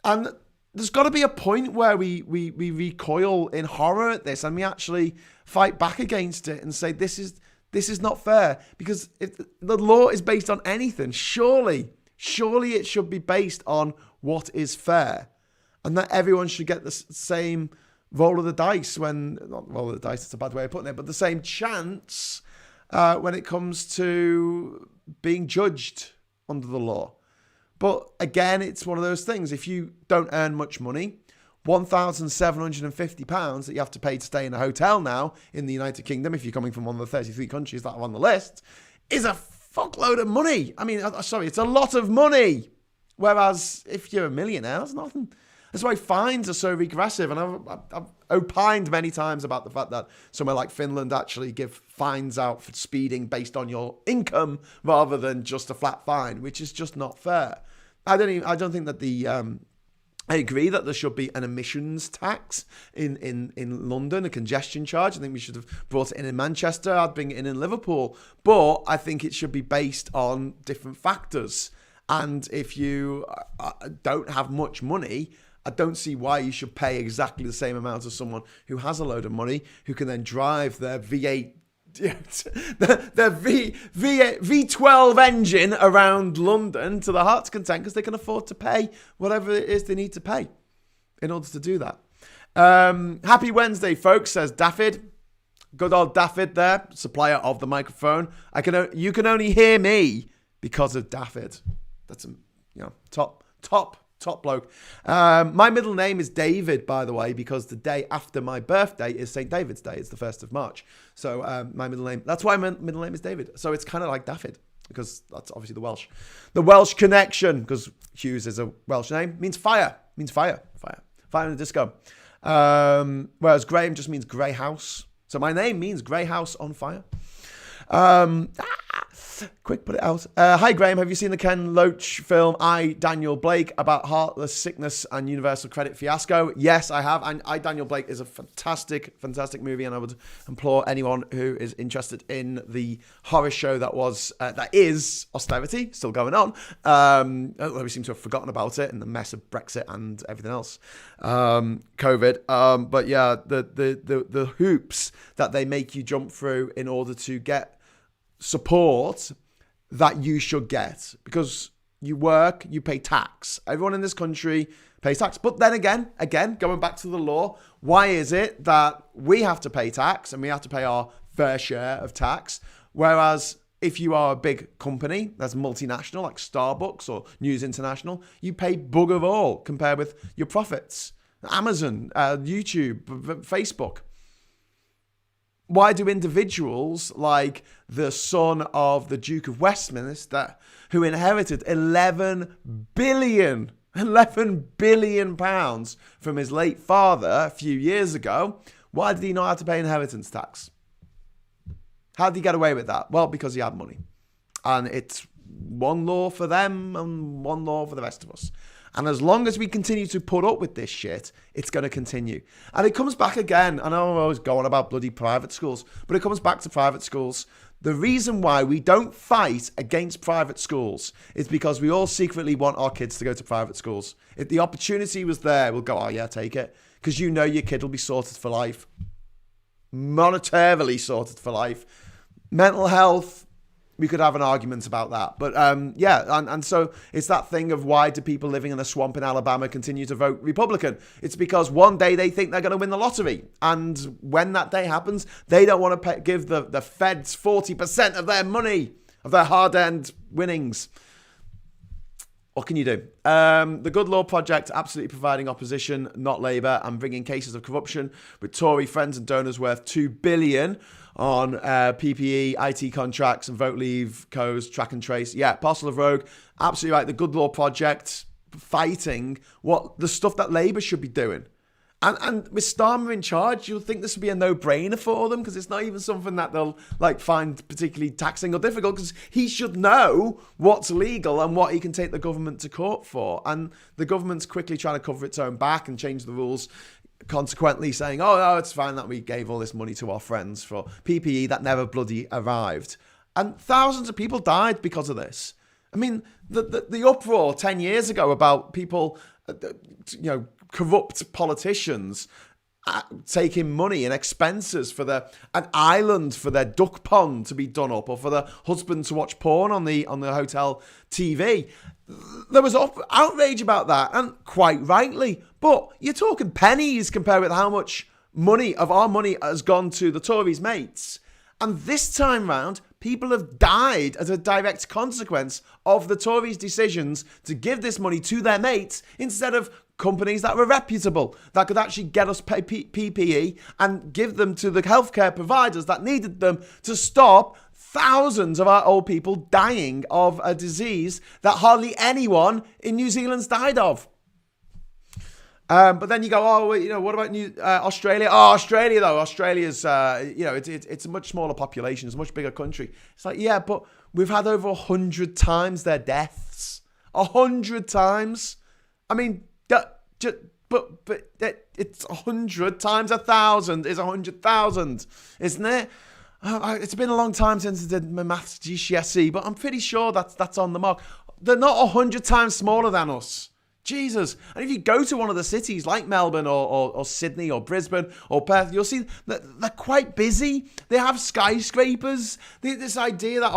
And there's got to be a point where we recoil in horror at this and we actually fight back against it and say, this is not fair. Because if the law is based on anything, surely it should be based on what is fair. And that everyone should get the same roll of the dice not roll of the dice, it's a bad way of putting it, but the same chance when it comes to being judged under the law. But again, it's one of those things. If you don't earn much money, £1,750 that you have to pay to stay in a hotel now in the United Kingdom, if you're coming from one of the 33 countries that are on the list, is a fuckload of money. I mean, sorry, it's a lot of money. Whereas if you're a millionaire, that's nothing. That's why fines are so regressive. And I've opined many times about the fact that somewhere like Finland actually give fines out for speeding based on your income rather than just a flat fine, which is just not fair. I don't think that I agree that there should be an emissions tax in London, a congestion charge. I think we should have brought it in Manchester. I'd bring it in Liverpool. But I think it should be based on different factors. And if you don't have much money, I don't see why you should pay exactly the same amount as someone who has a load of money, who can then drive their V8, their V12 engine around London to the heart's content because they can afford to pay whatever it is they need to pay in order to do that. Happy Wednesday, folks, says Daffyd. Good old Daffyd there, supplier of the microphone. You can only hear me because of Daffyd. That's top bloke. My middle name is David, by the way, because the day after my birthday is St. David's Day. It's the 1st of March. So that's why my middle name is David. So it's kind of like Daffyd, because that's obviously the Welsh. The Welsh connection, because Hughes is a Welsh name, means fire. Fire in the disco. Whereas Graham just means grey house. So my name means grey house on fire. Quick, put it out. Hi, Graham. Have you seen the Ken Loach film, I, Daniel Blake, about heartless sickness and universal credit fiasco? Yes, I have. And I, Daniel Blake is a fantastic, fantastic movie. And I would implore anyone who is interested in the horror show that is Austerity, still going on. We seem to have forgotten about it in the mess of Brexit and everything else. COVID. But yeah, the hoops that they make you jump through in order to get support that you should get, because you work, you pay tax. Everyone in this country pays tax. But then again, going back to the law, why is it that we have to pay tax and we have to pay our fair share of tax, whereas if you are a big company that's multinational like Starbucks or News International, you pay bugger all compared with your profits? Amazon, YouTube, Facebook. Why do individuals like the son of the Duke of Westminster, who inherited 11 billion pounds from his late father a few years ago, why did he not have to pay inheritance tax? How did he get away with that? Well, because he had money. And it's one law for them and one law for the rest of us. And as long as we continue to put up with this shit, it's going to continue. And it comes back again. I know I'm always going about bloody private schools, but it comes back to private schools. The reason why we don't fight against private schools is because we all secretly want our kids to go to private schools. If the opportunity was there, we'll go, oh yeah, take it. Because you know your kid will be sorted for life. Monetarily sorted for life. Mental health, we could have an argument about that. But and so it's that thing of, why do people living in a swamp in Alabama continue to vote Republican? It's because one day they think they're going to win the lottery. And when that day happens, they don't want to give the feds 40% of their money, of their hard-earned winnings. What can you do? The Good Law Project absolutely providing opposition, not Labour, and bringing cases of corruption with Tory friends and donors worth $2 billion on PPE, IT contracts, and vote leave codes, track and trace. Yeah, Parcel of Rogue, absolutely right. The Good Law Project fighting the stuff that Labour should be doing. And with Starmer in charge, you'll think this would be a no-brainer for them, because it's not even something that they'll find particularly taxing or difficult, because he should know what's legal and what he can take the government to court for. And the government's quickly trying to cover its own back and change the rules, consequently saying, oh, no, it's fine that we gave all this money to our friends for PPE that never bloody arrived. And thousands of people died because of this. I mean, the uproar 10 years ago about people, corrupt politicians taking money and expenses for an island for their duck pond to be done up, or for the husband to watch porn on the hotel TV. There was outrage about that, and quite rightly. But you're talking pennies compared with how much money of our money has gone to the Tories' mates. And this time round, people have died as a direct consequence of the Tories' decisions to give this money to their mates instead of companies that were reputable, that could actually get us PPE and give them to the healthcare providers that needed them to stop thousands of our old people dying of a disease that hardly anyone in New Zealand's died of. But then you go, what about Australia? Oh, Australia though. Australia's, it's a much smaller population. It's a much bigger country. It's like, yeah, but we've had over 100 times their deaths. 100 times. I mean, but it's 100 times 1,000 is 100,000, isn't it? It's been a long time since I did my maths GCSE, but I'm pretty sure that's on the mark. They're not 100 times smaller than us. Jesus. And if you go to one of the cities like Melbourne or Sydney or Brisbane or Perth, you'll see that they're quite busy. They have skyscrapers. This idea that,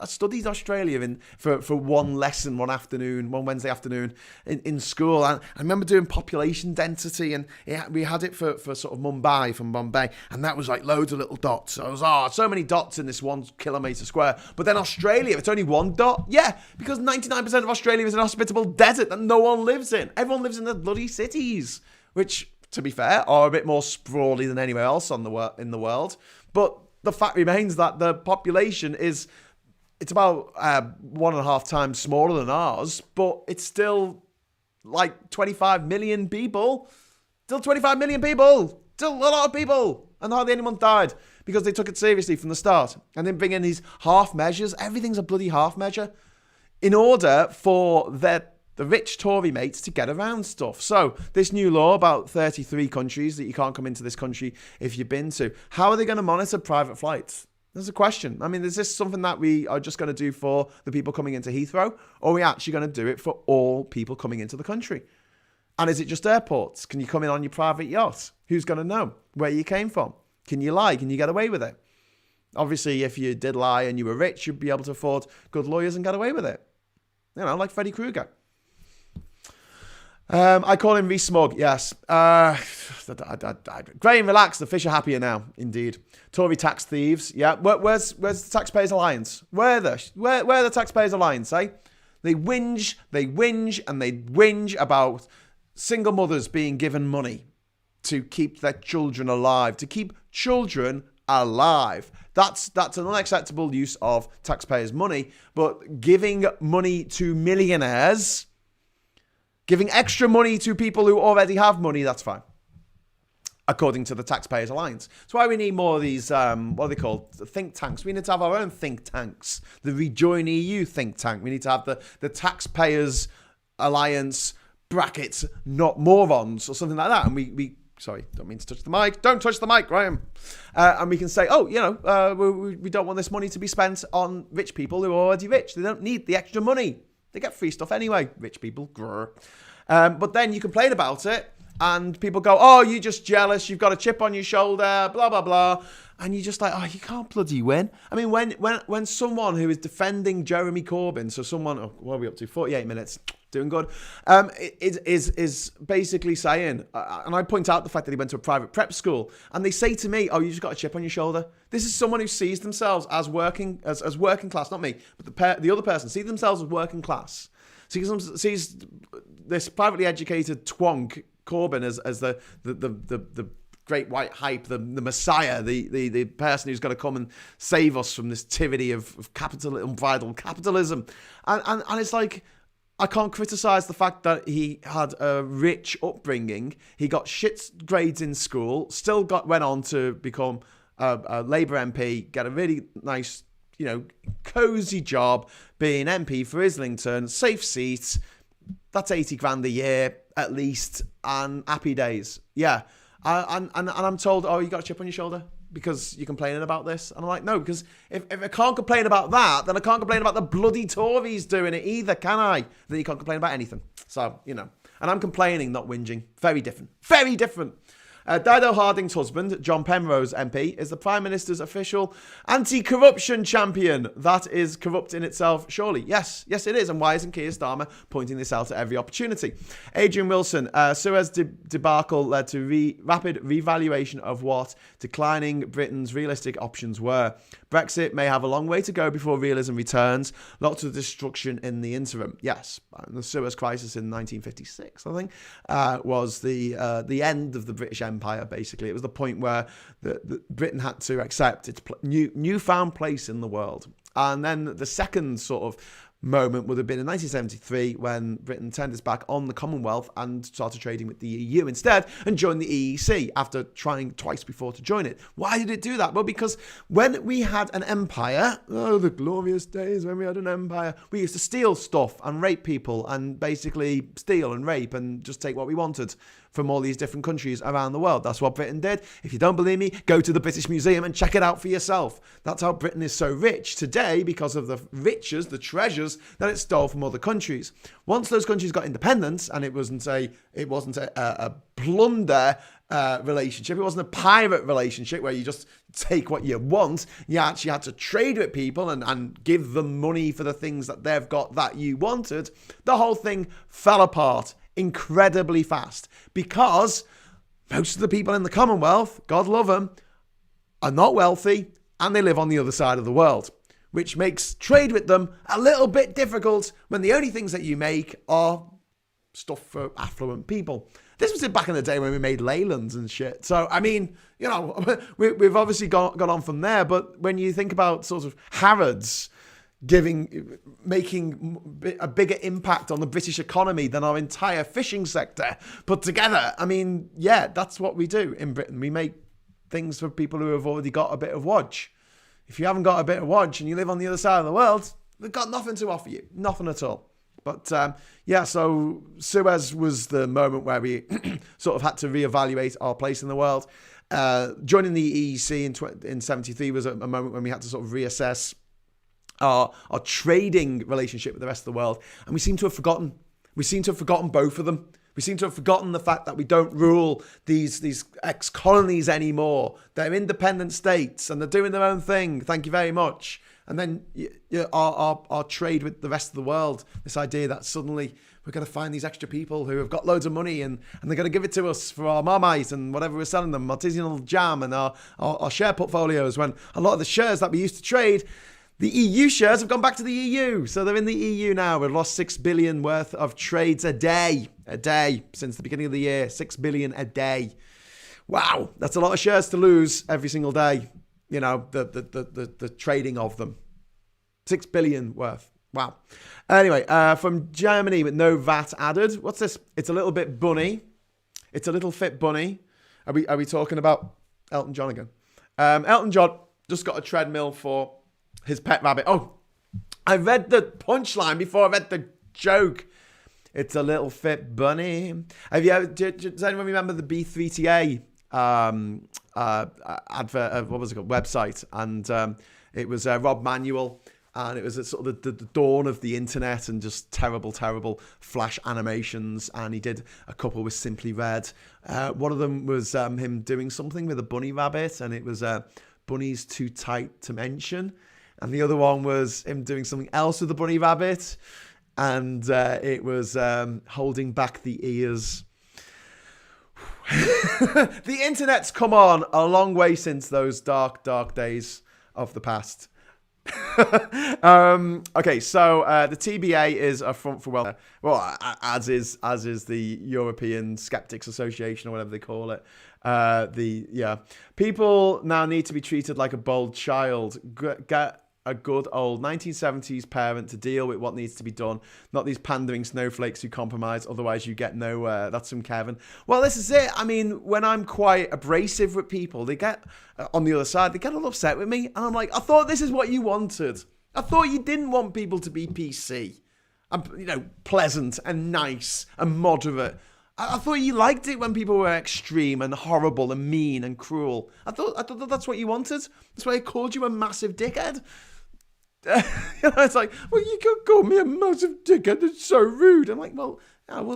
I studied Australia for one lesson one Wednesday afternoon in school. And I remember doing population density, and we had it for sort of Mumbai, from Bombay. And that was like loads of little dots. So I was, so many dots in this 1 kilometre square. But then Australia, it's only one dot. Yeah, because 99% of Australia is an hospitable desert that no one lives in. Everyone lives in the bloody cities, which, to be fair, are a bit more sprawly than anywhere else in the world. But the fact remains that the population it's about 1.5 times smaller than ours, but it's still like 25 million people. Still 25 million people. Still a lot of people. And hardly anyone died because they took it seriously from the start. And then bring in these half measures. Everything's a bloody half measure in order for the rich Tory mates to get around stuff. So this new law about 33 countries that you can't come into this country if you've been to, how are they going to monitor private flights? There's a question. I mean, is this something that we are just going to do for the people coming into Heathrow? Or are we actually going to do it for all people coming into the country? And is it just airports? Can you come in on your private yacht? Who's going to know where you came from? Can you lie? Can you get away with it? Obviously, if you did lie and you were rich, you'd be able to afford good lawyers and get away with it. Like Freddy Krueger. I call him Rees-Mogg, yes. Graham, relax. The fish are happier now, indeed. Tory tax thieves, yeah. Where's the Taxpayers Alliance? Where are the Taxpayers Alliance, eh? They whinge, and they whinge about single mothers being given money to keep their children alive. To keep children alive. That's an unacceptable use of taxpayers' money. But giving money to millionaires, giving extra money to people who already have money, that's fine, according to the Taxpayers Alliance. That's why we need more of these, what are they called? The think tanks. We need to have our own think tanks. The Rejoin EU think tank. We need to have the Taxpayers Alliance brackets, not morons, or something like that. And we sorry, don't mean to touch the mic. Don't touch the mic, Graham. And we can say, we don't want this money to be spent on rich people who are already rich. They don't need the extra money. They get free stuff anyway, rich people. But then you complain about it, and people go, oh, you're just jealous. You've got a chip on your shoulder, blah, blah, blah. And you're just like, oh, you can't bloody win. I mean, when someone who is defending Jeremy Corbyn, so someone, what are we up to? 48 minutes. Doing good, is basically saying, and I point out the fact that he went to a private prep school, and they say to me, oh, you just got a chip on your shoulder. This is someone who sees themselves as working class, not me, but the other person sees themselves as working class, sees this privately educated twonk Corbyn as the great white hype, the messiah, the person who's going to come and save us from this tyranny of unbridled capitalism, and it's like, I can't criticise the fact that he had a rich upbringing. He got shit grades in school, still went on to become a Labour MP, get a really nice, cosy job being MP for Islington, safe seat. That's 80 grand a year at least, and happy days. Yeah, and I'm told, oh, you got a chip on your shoulder because you're complaining about this. And I'm like, no, because if I can't complain about that, then I can't complain about the bloody Tories doing it either, can I? Then you can't complain about anything. So, and I'm complaining, not whinging. Very different. Very different. Dido Harding's husband, John Penrose MP, is the Prime Minister's official anti-corruption champion. That is corrupt in itself, surely. Yes, it is. And why isn't Keir Starmer pointing this out at every opportunity? Adrian Wilson, Suez debacle led to rapid revaluation of what declining Britain's realistic options were. Brexit may have a long way to go before realism returns. Lots of destruction in the interim. Yes, the Suez crisis in 1956, I think, was the end of the British Empire, basically. It was the point where Britain had to accept its newfound place in the world. And then the second sort of moment would have been in 1973 when Britain turned its back on the Commonwealth and started trading with the EU instead and joined the EEC after trying twice before to join it. Why did it do that? Well, because when we had an empire, the glorious days when we had an empire, we used to steal stuff and rape people and basically steal and rape and just take what we wanted from all these different countries around the world. That's what Britain did. If you don't believe me, go to the British Museum and check it out for yourself. That's how Britain is so rich today, because of the riches, the treasures borders that it stole from other countries. Once those countries got independence, and it wasn't a plunder relationship, it wasn't a pirate relationship where you just take what you want. You actually had to trade with people and give them money for the things that they've got that you wanted. The whole thing fell apart incredibly fast because most of the people in the Commonwealth, God love them, are not wealthy and they live on the other side of the world, which makes trade with them a little bit difficult when the only things that you make are stuff for affluent people. This was back in the day when we made Leylands and shit. So, I mean, you know, we've obviously gone on from there, but when you think about sort of Harrods making a bigger impact on the British economy than our entire fishing sector put together. I mean, yeah, that's what we do in Britain. We make things for people who have already got a bit of wodge. If you haven't got a bit of wodge and you live on the other side of the world, they've got nothing to offer you. Nothing at all. But yeah, so Suez was the moment where we sort of had to reevaluate our place in the world. Joining the EEC in 73 was a moment when we had to sort of reassess our trading relationship with the rest of the world. And we seem to have forgotten. We seem to have forgotten both of them. We seem to have forgotten the fact that we don't rule these ex-colonies anymore. They're independent states and they're doing their own thing. Thank you very much. And then our trade with the rest of the world, this idea that suddenly we're going to find these extra people who have got loads of money and they're going to give it to us for our Marmite and whatever we're selling them, artisanal jam and our share portfolios, when a lot of the shares that we used to trade, the EU shares have gone back to the EU. So they're in the EU now. We've lost 6 billion worth of trades a day since the beginning of the year. 6 billion a day. Wow. That's a lot of shares to lose every single day. You know, the trading of them. 6 billion worth. Wow. Anyway, from Germany with no VAT added. What's this? It's a little bit bunny. It's a little fit bunny. Are we talking about Elton John again? Elton John just got a treadmill for his pet rabbit. Oh, I read the punchline before I read the joke. It's a little fit bunny. Does anyone remember the B3TA advert? What was it called? Website. And it was Rob Manuel. And it was sort of the dawn of the internet and just terrible flash animations. And he did a couple with Simply Red. One of them was him doing something with a bunny rabbit. And it was Bunny's Too Tight to Mention. And the other one was him doing something else with the bunny rabbit. And it was holding back the ears. The internet's come on a long way since those dark days of the past. Okay, so the TBA is a front for welfare. Well, as is the European Skeptics Association or whatever they call it. People now need to be treated like a bold child. Get a good old 1970s parent to deal with what needs to be done, not these pandering snowflakes who compromise, otherwise you get nowhere. That's from Kevin. Well, this is it. I mean, when I'm quite abrasive with people, they get, on the other side, they get all upset with me, and I'm like, I thought this is what you wanted. I thought you didn't want people to be PC, and, pleasant and nice and moderate. I thought you liked it when people were extreme and horrible and mean and cruel. I thought that's what you wanted. That's why I called you a massive dickhead. It's like, well, you could call me a massive dickhead. It's so rude. I'm like, well,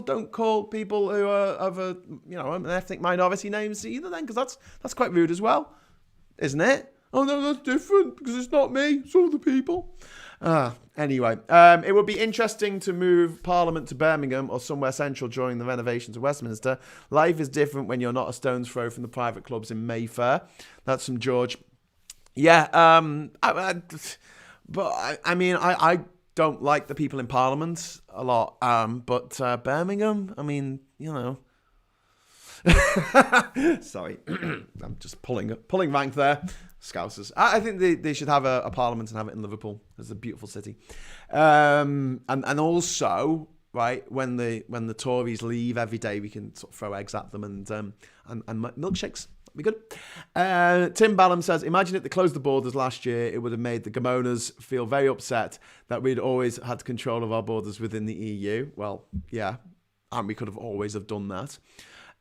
don't call people who are of an ethnic minority names either then, because that's quite rude as well, isn't it? Oh no, that's different because it's not me. It's all the people. Anyway, it would be interesting to move Parliament to Birmingham or somewhere central during the renovations of Westminster. Life is different when you're not a stone's throw from the private clubs in Mayfair. That's from George. Yeah, but I don't like the people in Parliament a lot. But Birmingham, I mean, sorry, I'm just pulling rank there. Scousers. I think they should have a Parliament and have it in Liverpool. It's a beautiful city. And also, right, when the Tories leave every day, we can sort of throw eggs at them and milkshakes. Be good. Tim Ballum says, imagine if they closed the borders last year, it would have made the Gammoners feel very upset that we'd always had control of our borders within the EU. Well, yeah, and we could have always have done that.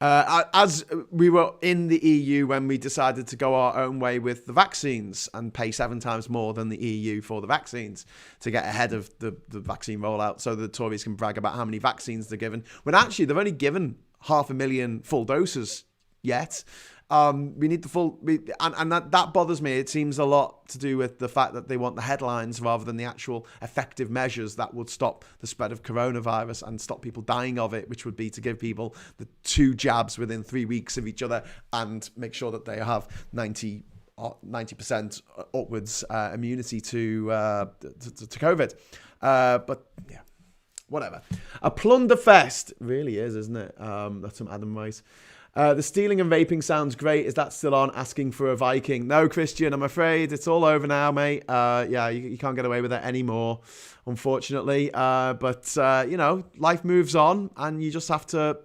As we were in the EU when we decided to go our own way with the vaccines and pay 7 times more than the EU for the vaccines to get ahead of the vaccine rollout so the Tories can brag about how many vaccines they're given. When actually they've only given 500,000 full doses yet. We need the full, and that bothers me. It seems a lot to do with the fact that they want the headlines rather than the actual effective measures that would stop the spread of coronavirus and stop people dying of it, which would be to give people the 2 jabs within 3 weeks of each other and make sure that they have 90% upwards immunity to COVID. But yeah, whatever. A plunder fest really is, isn't it? That's from Adam Rice. The stealing and vaping sounds great. Is that still on? Asking for a Viking. No, Christian, I'm afraid it's all over now, mate. You can't get away with it anymore, unfortunately. But life moves on and you just have to,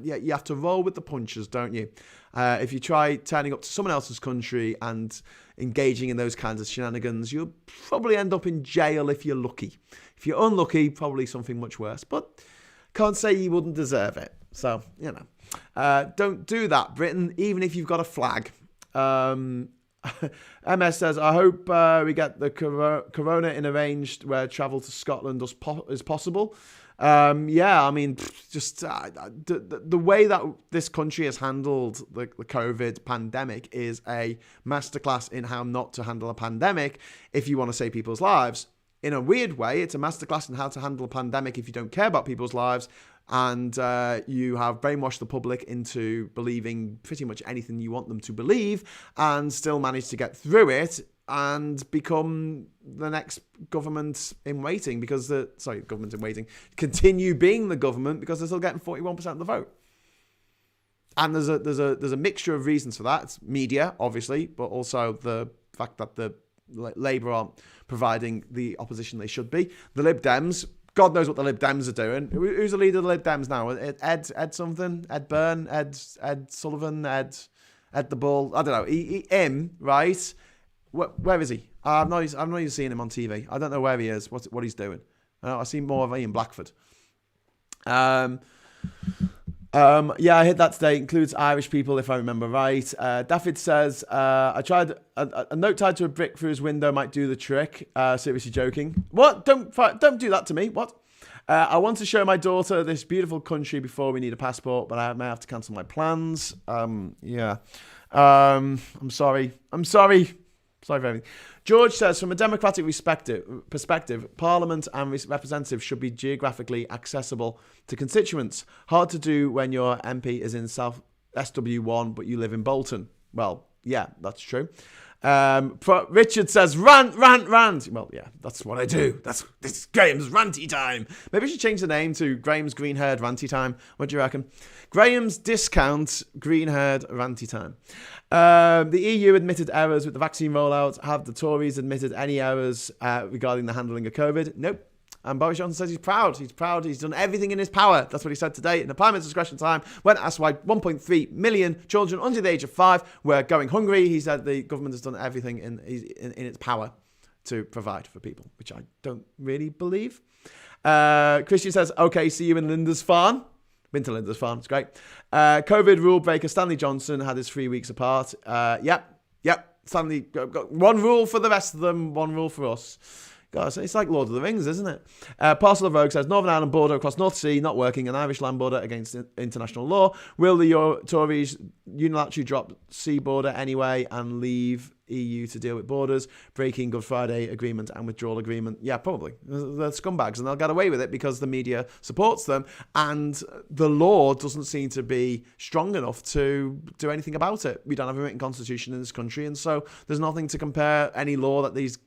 you have to roll with the punches, don't you? If you try turning up to someone else's country and engaging in those kinds of shenanigans, you'll probably end up in jail if you're lucky. If you're unlucky, probably something much worse. But can't say you wouldn't deserve it. So, don't do that, Britain, even if you've got a flag. MS says, I hope we get the corona in arranged where travel to Scotland is possible. The way that this country has handled the COVID pandemic is a masterclass in how not to handle a pandemic if you want to save people's lives. In a weird way, it's a masterclass in how to handle a pandemic if you don't care about people's lives and you have brainwashed the public into believing pretty much anything you want them to believe and still manage to get through it and become the next government in waiting continue being the government because they're still getting 41% of the vote. And there's a mixture of reasons for that. It's media, obviously, but also the fact that the Labour aren't providing the opposition they should be. The Lib Dems, God knows what the Lib Dems are doing. Who's the leader of the Lib Dems now? Ed something? Ed Byrne? Ed Sullivan? Ed the Bull? I don't know. Him, right? Where is he? I've not even seen him on TV. I don't know where he is, what he's doing. I've seen more of Ian Blackford. I hit that today. Includes Irish people, if I remember right. Daffyd says, I tried a note tied to a brick through his window might do the trick. Seriously joking. What? Don't do that to me. What? I want to show my daughter this beautiful country before we need a passport, but I may have to cancel my plans. I'm sorry. Sorry for everything. George says, from a democratic perspective, Parliament and representatives should be geographically accessible to constituents. Hard to do when your MP is in South SW1, but you live in Bolton. Well, yeah, that's true. Richard says, rant. Well, yeah, that's what I do. This is Graham's ranty time. Maybe I should change the name to Graham's green-haired ranty time. What do you reckon? Graham's discount green-haired ranty time. The EU admitted errors with the vaccine rollout. Have the Tories admitted any errors regarding the handling of COVID? Nope. And Boris Johnson says he's proud. He's done everything in his power. That's what he said today in the Prime Minister's Question Time when asked why 1.3 million children under the age of 5 were going hungry. He said the government has done everything in its power to provide for people, which I don't really believe. Christian says, okay, see you in Lindisfarne. Been to Lindisfarne, it's great. COVID rule breaker Stanley Johnson had his 3 weeks apart. Yep. Stanley got one rule for the rest of them, one rule for us. God, it's like Lord of the Rings, isn't it? Parcel of Rogue says, Northern Ireland border across North Sea not working, an Irish land border against international law. Will the Tories unilaterally drop sea border anyway and leave EU to deal with borders, breaking Good Friday Agreement and withdrawal agreement? Yeah, probably. They're scumbags and they'll get away with it because the media supports them and the law doesn't seem to be strong enough to do anything about it. We don't have a written constitution in this country and so there's nothing to compare any law that these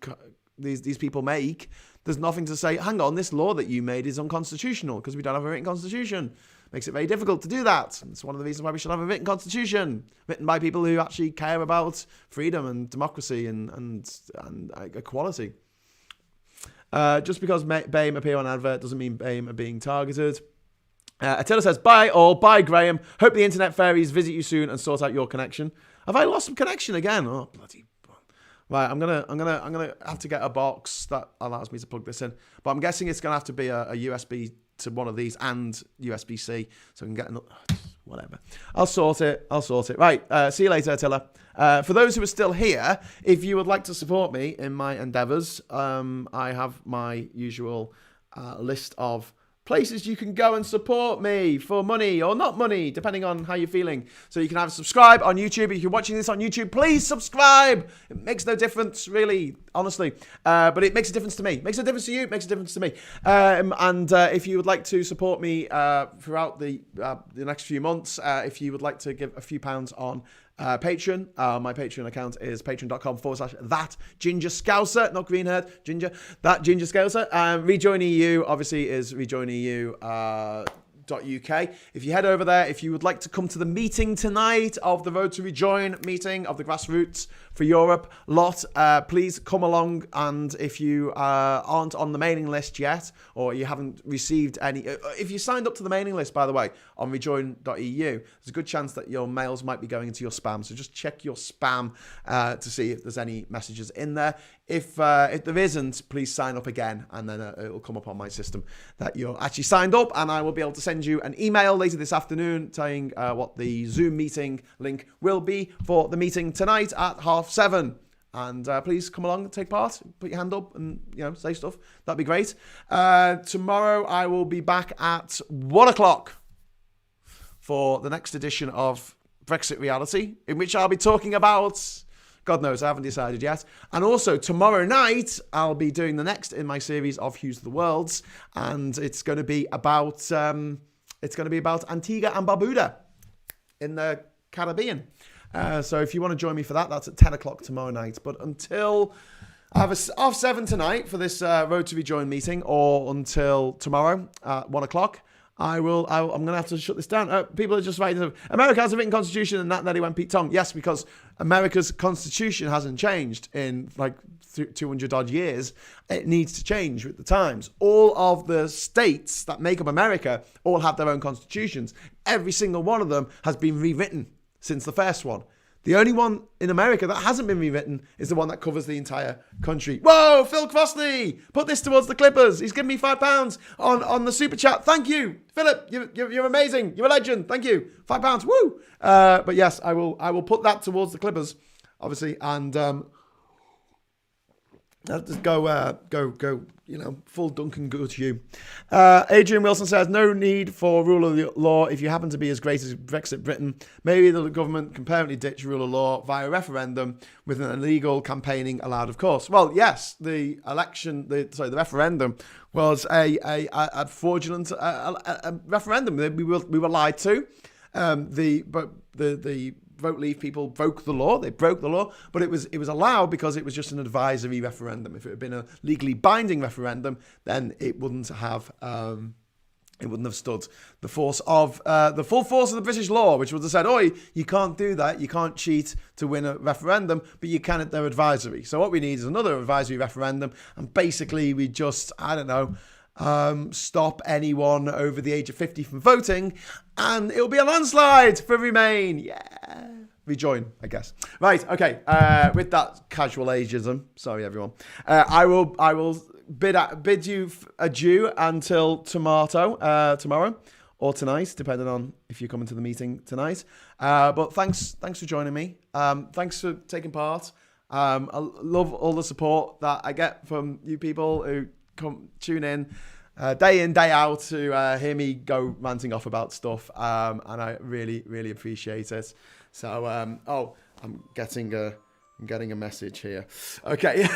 people make. There's nothing to say, hang on, this law that you made is unconstitutional because we don't have a written constitution. Makes it very difficult to do that. It's one of the reasons why we should have a written constitution written by people who actually care about freedom and democracy and equality. Just because BAME appear on advert doesn't mean BAME are being targeted. Attila says, bye all, bye Graham. Hope the internet fairies visit you soon and sort out your connection. Have I lost some connection again? Oh, bloody. Right, I'm gonna have to get a box that allows me to plug this in. But I'm guessing it's gonna have to be a USB to one of these and USB-C, so I can get another. whatever. I'll sort it. Right. See you later, Attila. For those who are still here, if you would like to support me in my endeavours, I have my usual list of places you can go and support me for money or not money, depending on how you're feeling. So you can either subscribe on YouTube. If you're watching this on YouTube, please subscribe. It makes no difference, really, honestly. But it makes a difference to me. It makes a difference to you. It makes a difference to me. And if you would like to support me throughout the next few months, if you would like to give a few pounds on Patreon. My Patreon account is patreon.com/that ginger Scouser, not green haired ginger, that ginger Scouser. Rejoin EU obviously is rejoineu.uk. If you head over there, if you would like to come to the meeting tonight of the Road to Rejoin meeting of the Grassroots for Europe lot, please come along. And if you aren't on the mailing list yet, or you haven't received any, if you signed up to the mailing list, by the way, on rejoin.eu, there's a good chance that your mails might be going into your spam. So just check your spam to see if there's any messages in there. If there isn't, please sign up again, and then it'll come up on my system that you're actually signed up, and I will be able to send you an email later this afternoon telling what the Zoom meeting link will be for the meeting tonight at 7:30. And please come along and take part. Put your hand up and say stuff. That'd be great. Tomorrow I will be back at 1:00 for the next edition of Brexit Reality, in which I'll be talking about, God knows, I haven't decided yet. And also tomorrow night, I'll be doing the next in my series of Hughes of the Worlds, and it's going to be about Antigua and Barbuda in the Caribbean. So if you want to join me for that, that's at 10:00 tomorrow night. But until I have a 7 tonight for this Road to Rejoin meeting, or until tomorrow at 1:00. I'm going to have to shut this down. People are just writing, America has a written constitution, and that he went Pete Tong. Yes, because America's constitution hasn't changed in like 200 odd years. It needs to change with the times. All of the states that make up America all have their own constitutions. Every single one of them has been rewritten since the first one. The only one in America that hasn't been rewritten is the one that covers the entire country. Whoa, Phil Crossley, put this towards the Clippers. He's given me £5 on the super chat. Thank you, Philip. You're amazing. You're a legend. Thank you. £5. Woo. But yes, I will put that towards the Clippers, obviously, and I'll just go. Full Duncan Goodhue. Adrian Wilson says, no need for rule of law if you happen to be as great as Brexit Britain. Maybe the government can permanently ditch rule of law via referendum with an illegal campaigning allowed, of course. Well, yes, the referendum was a fraudulent referendum. We were lied to. The Vote Leave people broke the law. They broke the law, but it was allowed because it was just an advisory referendum. If it had been a legally binding referendum, then it wouldn't have stood the force of the full force of the British law, which would have said, "Oi, you can't do that. You can't cheat to win a referendum, but you can at their advisory." So what we need is another advisory referendum, and basically we just, stop anyone over the age of 50 from voting, and it'll be a landslide for Remain. Yeah. Rejoin, I guess. Right, okay. With that casual ageism, sorry everyone. I will bid you adieu until tomorrow or tonight, depending on if you're coming to the meeting tonight. But thanks for joining me. Thanks for taking part. I love all the support that I get from you people who tune in day out to hear me go ranting off about stuff, and I really, really appreciate it. So, I'm getting a message here. Okay,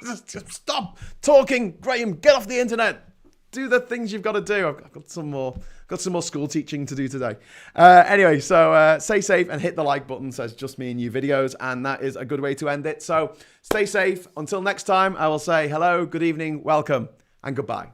just stop talking, Graham. Get off the internet. Do the things you've got to do. I've got some more school teaching to do today. Anyway, so stay safe and hit the like button. Says Just Me and You videos, and that is a good way to end it. So stay safe. Until next time, I will say hello, good evening, welcome, and goodbye.